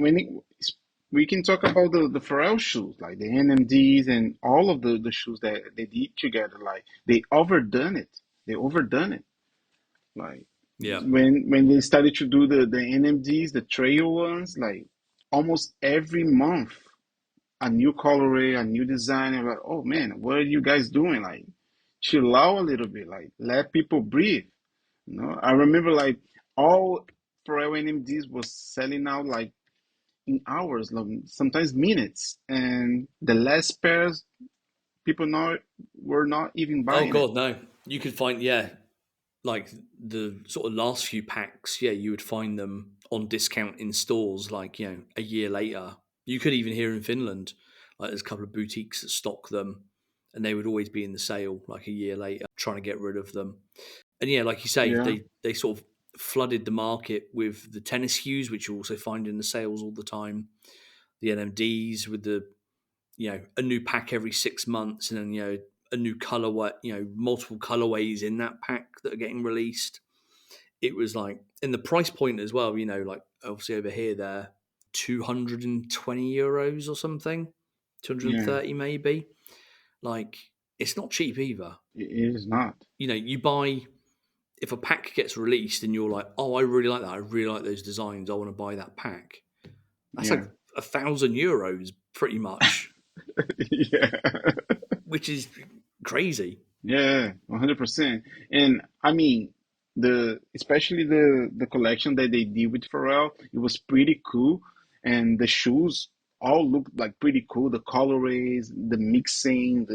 we can talk about the Pharrell shoes, like the NMDs and all of the shoes that they did together, like they overdone it, like Yeah. when they started to do the NMDs, the trail ones, like almost every month a new colorway, a new design. And like, oh man, what are you guys doing? Like, chill out a little bit. Like, let people breathe. I remember like all Pharrell NMDs was selling out like in hours, like, sometimes minutes, and the last pairs people not were not even Oh buying it. god, no. You could find like the sort of last few packs. Yeah, you would find them on discount in stores. Like a year later, you could even hear in Finland, like there's a couple of boutiques that stock them, and they would always be in the sale like a year later, trying to get rid of them. And yeah, like you say, Yeah, they sort of flooded the market with the tennis hues, which you also find in the sales all the time. The NMDs with the a new pack every 6 months, and then a new colorway, multiple colorways in that pack that are getting released. It was like, and the price point as well. Like obviously over here they're 220 euros or something, two hundred and yeah, thirty maybe. Like it's not cheap either. it is not. You buy if a pack gets released and you're like, oh, I really like that. I really like those designs. I want to buy that pack. That's like Yeah, 1,000 euros pretty much, yeah, which is crazy. yeah, 100%. And I mean, The especially the collection that they did with Pharrell, it was pretty cool, and the shoes all looked like pretty cool. The colorways, the mixing,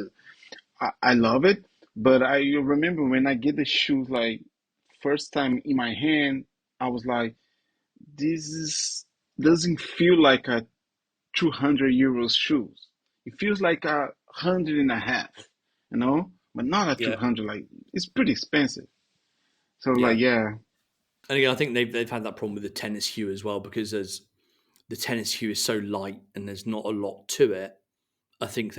I love it. But I remember when I get the shoes like first time in my hand, I was like, this is doesn't feel like a 200 euros shoes. It feels like a hundred and a half, you know, but not a Yeah, 200. Like it's pretty expensive. So yeah. like, yeah, And again, I think they've had that problem with the tennis hue as well because there's the tennis hue is so light and there's not a lot to it. I think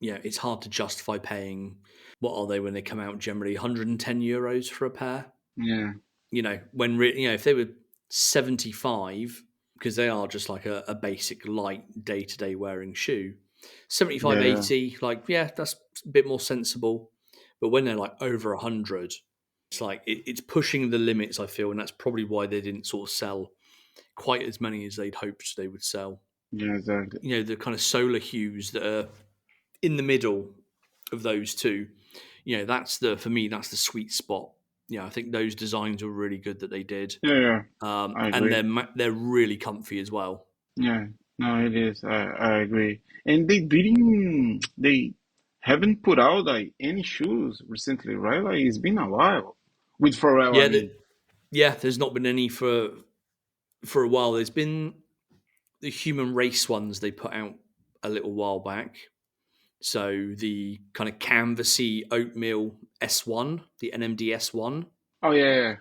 it's hard to justify paying what are they when they come out generally 110 euros for a pair. yeah, If they were 75 because they are just like a basic light day to day wearing shoe, 75, yeah, 80, like yeah, that's a bit more sensible. But when they're like over 100, it's like it's pushing the limits. I feel, and that's probably why they didn't sort of sell quite as many as they'd hoped they would sell. yeah, exactly. The kind of solar hues that are in the middle of those two, that's the for me that's the sweet spot. I think those designs were really good that they did, Yeah, yeah, I and agree. they're really comfy as well. Yeah, no, it is. I agree. And they haven't put out like any shoes recently, right? Like it's been a while with Pharrell, I Yeah, mean. there's not been any for a while. There's been the human race ones they put out a little while back. So the kind of canvassy oatmeal S1, the NMD S1. Oh yeah, yeah,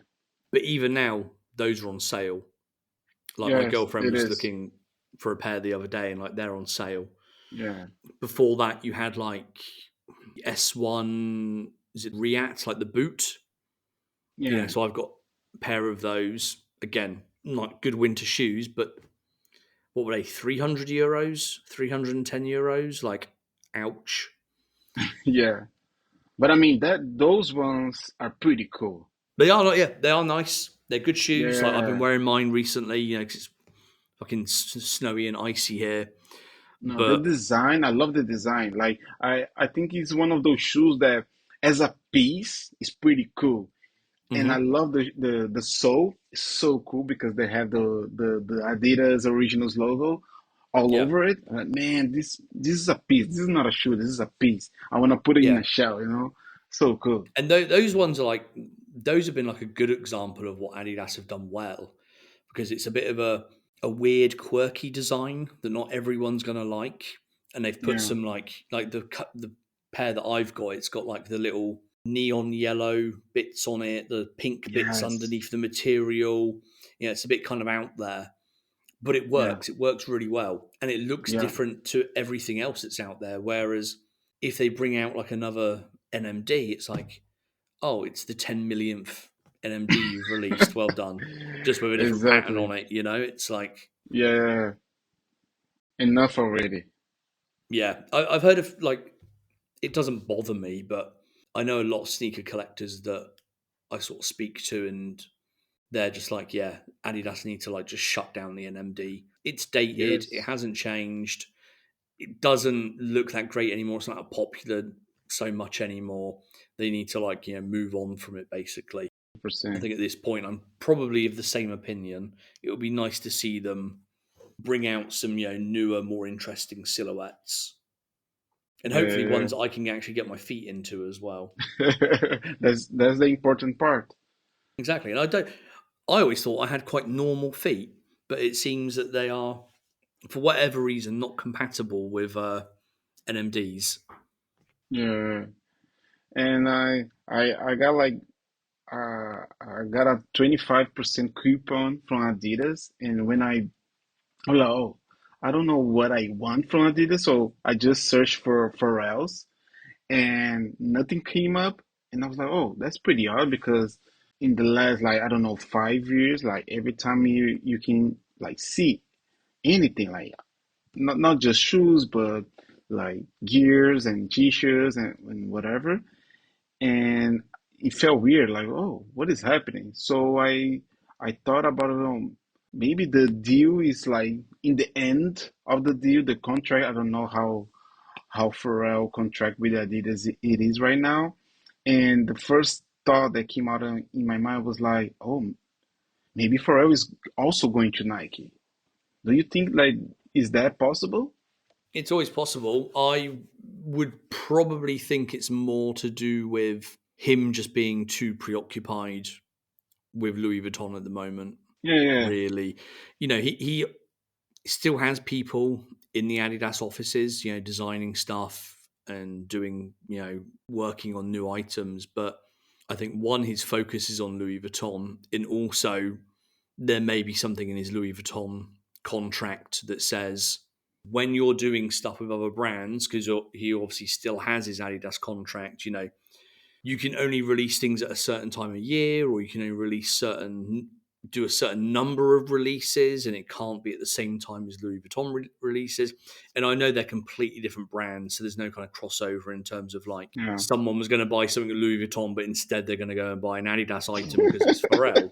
But even now, those are on sale. Like my yes, girlfriend it was is. looking for a pair the other day, and like they're on sale. Yeah, Before that, you had like S1. Is it React, like the boot? yeah, So I've got a pair of those. Again, like good winter shoes, but what were they? 300 euros, 310 euros. Like, ouch. yeah. But I mean that those ones are pretty cool. They are not. Yeah, they are nice. They're good shoes. Like I've been Yeah. wearing mine recently. 'Cause it's fucking snowy and icy here. No, the But design, I love the design. Like I think it's one of those shoes that as a piece is pretty cool. And I mhm, love the sole. It's so cool because they have the Adidas Originals logo all yeah, over it. I'm like, man, this is a piece. This is not a shoe. This is a piece. I want to put it in yeah. a shell. You know, so cool. And those ones are like those have been like a good example of what Adidas have done well because it's a bit of a weird, quirky design that not everyone's gonna like, and they've put Yeah, some like the pair that I've got. It's got like the little neon yellow bits on it, the pink bits yes, underneath the material. It's a bit kind of out there, but it yeah, works. It works really well, and it looks yeah, different to everything else that's out there. Whereas if they bring out like another NMD, it's like, oh, it's the 10 millionth NMD you've released. Well done. Just with a different pattern exactly. on it, It's like, Yeah, enough already. yeah, I've heard of like, it doesn't bother me, but I know a lot of sneaker collectors that I sort of speak to, and they're just like, yeah, Adidas need to like just shut down the NMD. It's dated, it Yes, hasn't changed, it doesn't look that great anymore. It's not popular so much anymore. They need to like, move on from it basically. I 100%. think at this point, I'm probably of the same opinion. It would be nice to see them bring out some, newer, more interesting silhouettes, and Yeah, hopefully yeah, ones I can actually get my feet into as well. yeah. That's the important part. Exactly, and I don't. I always thought I had quite normal feet, but it seems that they are, for whatever reason, not compatible with NMDs. Yeah, and I got like I got a 25% coupon from Adidas, and when I'm like, oh, I don't know what I want from Adidas, so I just searched for Pharrell's, and nothing came up, and I was like, oh, that's pretty odd because in the last like I don't know 5 years, like every time you can like see anything like not just shoes, but like gears and t-shirts and whatever. And it felt weird, like, oh, what is happening? So I thought about it. Maybe the deal is like in the end of the deal, the contract. I don't know how Pharrell contract with Adidas it is right now. And the first thought that came out in my mind was like, oh, maybe Pharrell is also going to Nike. Do you think like is that possible? It's always possible. I would probably think it's more to do with him just being too preoccupied with Louis Vuitton at the moment. Yeah, yeah, Really, he still has people in the Adidas offices, designing stuff and doing, working on new items. But I think one, his focus is on Louis Vuitton, and also there may be something in his Louis Vuitton contract that says when you're doing stuff with other brands, because he obviously still has his Adidas contract, you can only release things at a certain time of year, or you can only do a certain number of releases, and it can't be at the same time as Louis Vuitton releases. And I know they're completely different brands, so there's no kind of crossover in terms of like yeah, someone was going to buy something at Louis Vuitton, but instead they're going to go and buy an Adidas item because it's Pharrell.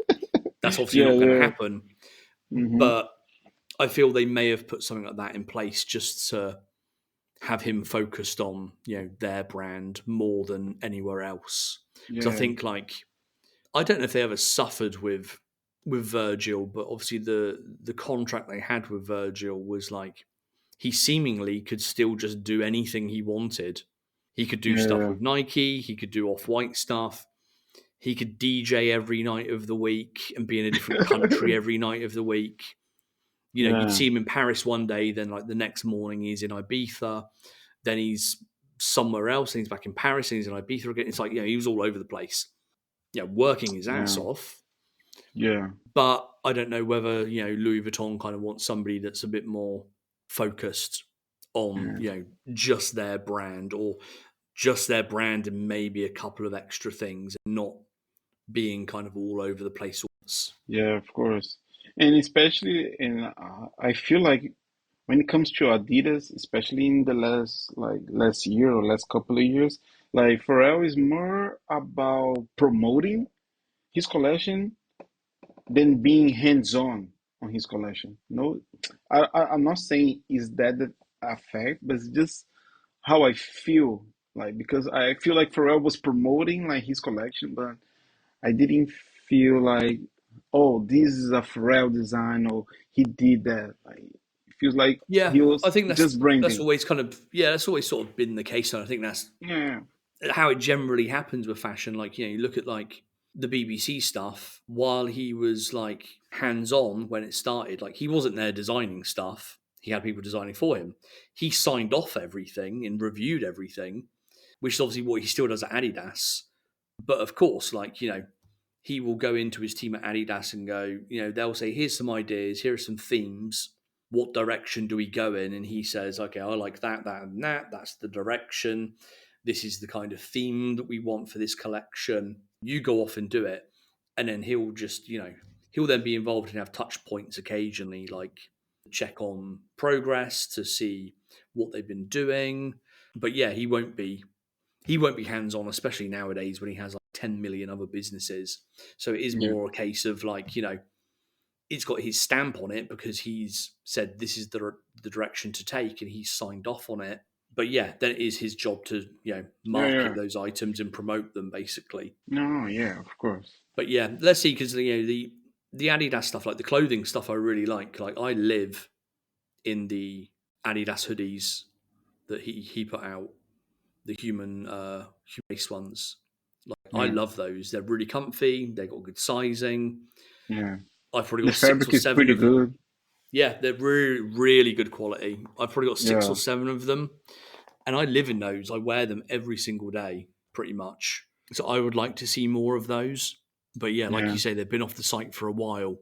That's obviously yeah, not going to yeah. happen. Mm-hmm. But I feel they may have put something like that in place just to have him focused on their brand more than anywhere else. Because I Yeah, think like I don't know if they ever suffered with Virgil, but obviously the contract they had with Virgil was like he seemingly could still just do anything he wanted. He could do stuff yeah, with Nike, he could do off-white stuff, he could DJ every night of the week and be in a different country every night of the week. You'd yeah, see him in Paris one day, then like the next morning he's in Ibiza, then he's somewhere else, and he's back in Paris, and he's in Ibiza again. It's like, he was all over the place, working his ass yeah, off. yeah, But I don't know whether, Louis Vuitton kind of wants somebody that's a bit more focused on, yeah, just their brand, or just their brand and maybe a couple of extra things, and not being kind of all over the place once. yeah, of course. And especially I feel like when it comes to Adidas, especially in the last year or last couple of years, like Pharrell is more about promoting his collection than being hands-on on his collection. No, I'm not saying is that the effect, but it's just how I feel. Like because I feel like Pharrell was promoting like his collection, but I didn't feel like, oh, this is a Pharrell design or he did that. Like it feels like Yeah, he I was think just that's branding. always kind of that's always sort of been the case, and I think that's Yeah, how it generally happens with fashion. Like, you look at like the BBC stuff, while he was like hands on when it started, like he wasn't there designing stuff. He had people designing for him. He signed off everything and reviewed everything, which is obviously what he still does at Adidas. But of course, like, he will go into his team at Adidas and go, they'll say, here's some ideas, here are some themes. What direction do we go in? And he says, okay, I like that, that, and that. That's the direction. This is the kind of theme that we want for this collection. You go off and do it. And then he'll just, he'll then be involved and have touch points occasionally, like check on progress to see what they've been doing. But yeah, he won't be hands on, especially nowadays when he has like 10 million other businesses. So it is yeah, more a case of like, it's got his stamp on it because he's said this is the direction to take, and he's signed off on it. But yeah, then it is his job to, yeah, market yeah. those items and promote them basically. No, yeah, of course. But yeah, let's see, because the Adidas stuff, like the clothing stuff, I really like. Like I live in the Adidas hoodies that he put out, the human base ones. Like I Yeah, love those. They're really comfy. They got good sizing. yeah. I've probably The got six or fabric is seven pretty of them. good. Yeah, they're really, really good quality. I've probably got six Yeah, or seven of them, and I live in those. I wear them every single day, pretty much. So I would like to see more of those. But yeah, like yeah, you say, they've been off the site for a while.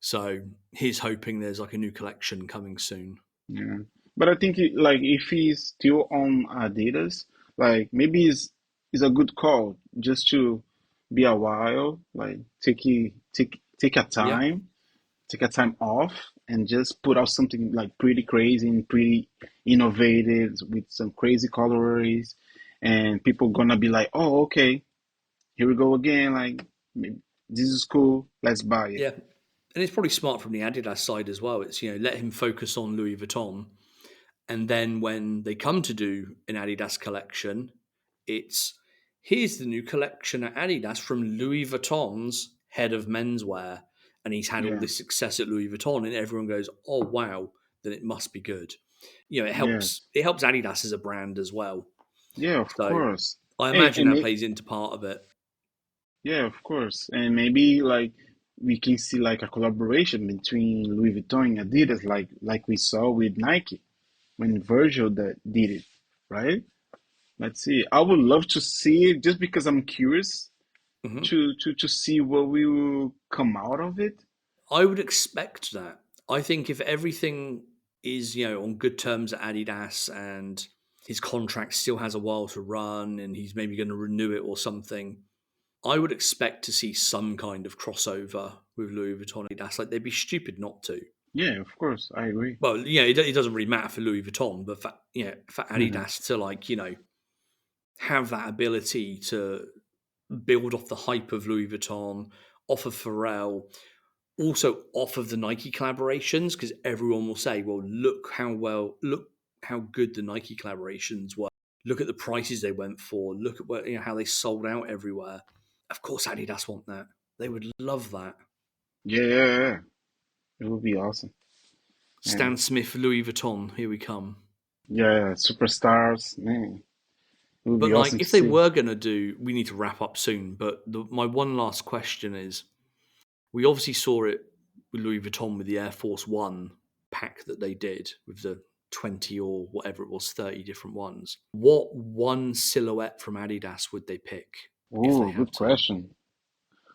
So he's hoping there's like a new collection coming soon. yeah. But I think like if he's still on Adidas, like maybe it's a good call just to be a while, like take a Yeah. take a time off and just put out something like pretty crazy and pretty innovative with some crazy colorways, and people gonna be like, oh, okay, here we go again. Like, this is cool. Let's buy it. Yeah. And it's probably smart from the Adidas side as well. It's, let him focus on Louis Vuitton. And then when they come to do an Adidas collection, it's here's the new collection at Adidas from Louis Vuitton's head of menswear. And he's had all Yeah. this success at Louis Vuitton, and everyone goes, "Oh wow, then it must be good." It helps. Yes. It helps Adidas as a brand as well. Yeah, of So course. I And, imagine and that may, plays into part of it. yeah, of course. And maybe like we can see like a collaboration between Louis Vuitton and Adidas, like we saw with Nike when Virgil that did it, right? Let's see. I would love to see it just because I'm curious Mhm. to see what will come out of it. I would expect that. I think if everything is, on good terms at Adidas and his contract still has a while to run and he's maybe going to renew it or something, I would expect to see some kind of crossover with Louis Vuitton and Adidas. Like they'd be stupid not to. Yeah, of course, I agree. Well, it doesn't really matter for Louis Vuitton, but for Hmm. Adidas to have that ability to build off the hype of Louis Vuitton, off of Pharrell, also off of the Nike collaborations, because everyone will say, "Well, look how good the Nike collaborations were. Look at the prices they went for. Look at how they sold out everywhere." Of course, Adidas want that. They would love that. Yeah, yeah, yeah. It would be awesome. Stan And Smith, Louis Vuitton, here we come. yeah, superstars, man. It would But be like, awesome to if they see. were gonna do, we need to wrap up soon. But my one last question is: we obviously saw it with Louis Vuitton with the Air Force One pack that they did with the 20 or whatever it was, 30 different ones. What one silhouette from Adidas would they pick if they Oh, had good to? question.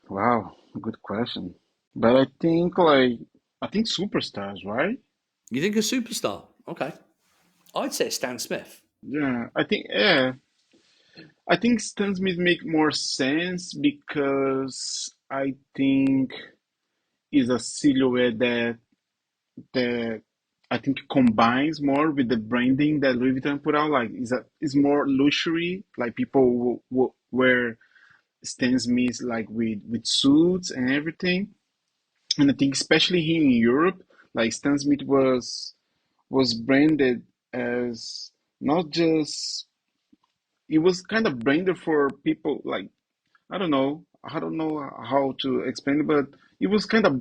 Wow, good question. But I think superstars, right? You think a superstar? Okay. I'd say Stan Smith. I think Stan Smith make more sense because I think is a silhouette that I think combines more with the branding that Louis Vuitton put out. Like is more luxury. Like people wear Stan Smith like with suits and everything. And I think especially here in Europe, like Stan Smith was branded as not just it was kind of branded for people like I don't know how to explain it, but it was kind of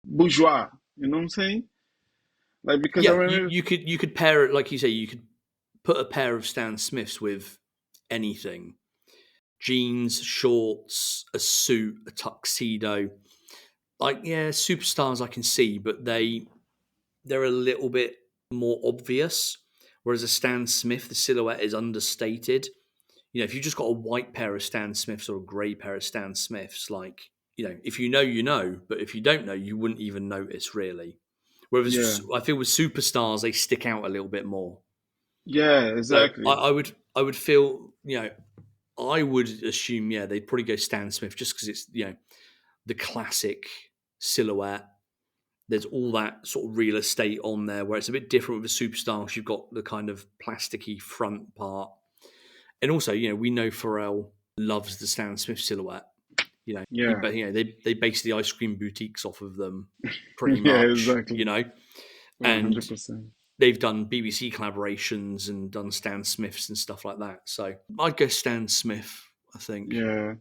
bourgeois. You know what I'm saying? Like because I Yeah, remember, you could pair it like you say. You could put a pair of Stan Smiths with anything: jeans, shorts, a suit, a tuxedo. Like, yeah, superstars I can see, but they're a little bit more obvious. Whereas a Stan Smith, the silhouette is understated. If you just got a white pair of Stan Smiths or a grey pair of Stan Smiths, like, if you know, you know, but if you don't know, you wouldn't even notice really. yeah, Whereas I feel with superstars, they stick out a little bit more. yeah, So I, exactly. I would I would feel, I would assume, yeah, they'd probably go Stan Smith just because it's, the classic silhouette. There's all that sort of real estate on there where it's a bit different with a superstar because you've got the kind of plasticky front part. And also, we know Pharrell loves the Stan Smith silhouette. Yeah, They base the ice cream boutiques off of them pretty yeah, much, exactly. and 100%. they've done BBC collaborations and done Stan Smiths and stuff like that. So I'd go Stan Smith, I think. Yeah,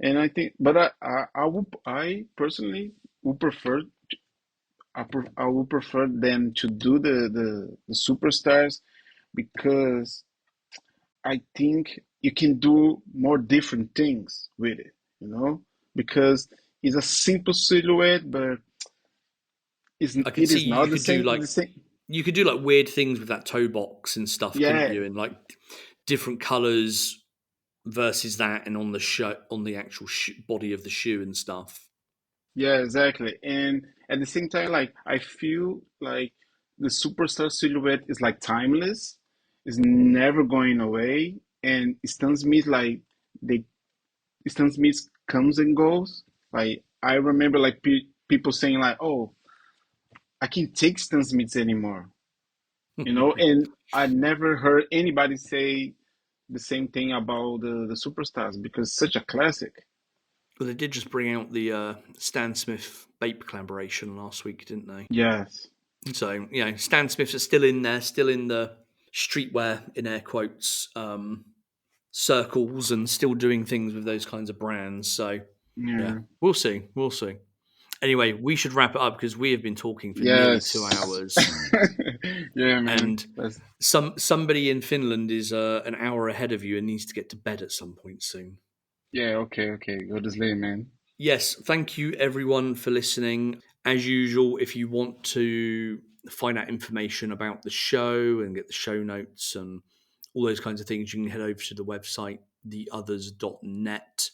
and I think, but I personally would prefer I would prefer them to do the superstars because I think you can do more different things with it, you know, because it's a simple silhouette, but I could it see is not the same. The same. you could do like weird things with that toe box and stuff, couldn't Yeah, you? And like different colors versus that, and on the on the actual body of the shoe and stuff. yeah, exactly. And at the same time, like I feel like the superstar silhouette is like timeless, is never going away, and Stan Smith they Stan Smith comes and goes. Like I remember like people saying like, "Oh, I can't take Stan Smiths anymore," and I never heard anybody say the same thing about the superstars because it's such a classic. Well, they did just bring out the Stan Smith Bape collaboration last week, didn't they? Yes. So, Stan Smiths are still in there, still in the streetwear, in air quotes, circles and still doing things with those kinds of brands. So yeah, Yeah. we'll see. We'll see. Anyway, we should wrap it up because we have been talking for nearly 2 Yes. hours, Yeah, man. and That's somebody in Finland is an hour ahead of you and needs to get to bed at some point soon. yeah, okay, okay. Go to sleep, man. Yes, thank you everyone for listening. As usual, if you want to find out information about the show and get the show notes and all those kinds of things, you can head over to the website, theothers.net.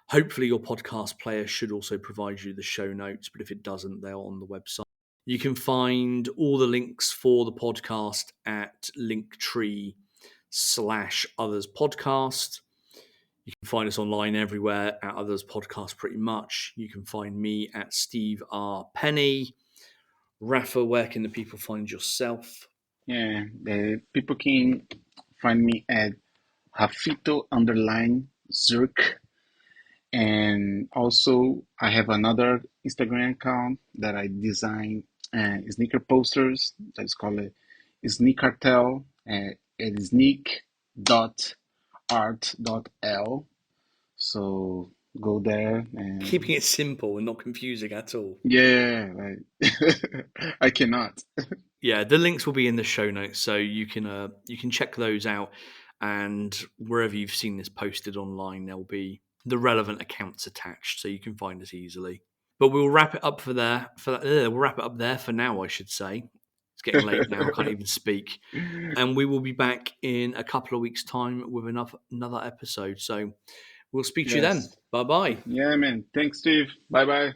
Hopefully, your podcast player should also provide you the show notes, but if it doesn't, they're on the website. You can find all the links for the podcast at linktree/Others Podcast. You can find us online everywhere at Others Podcast pretty much. You can find me at Steve R. Penny. Rafa, where can the people find yourself? Yeah, the people can find me at Hafito_Zerk. And also, I have another Instagram account that I design sneaker posters. That's called Sneak Cartel. It is sneak.art.l. So go there and Keeping it simple and not confusing at all. yeah, like I cannot. Yeah, the links will be in the show notes, so you can check those out. And wherever you've seen this posted online, there'll be the relevant accounts attached, so you can find us easily. But we'll wrap it up we'll wrap it up there for now, I should say. It's getting late now; I can't even speak. And we will be back in a couple of weeks' time with another episode. So we'll speak to you then. Yes. Bye bye. Yeah, man. Thanks, Steve. Bye bye.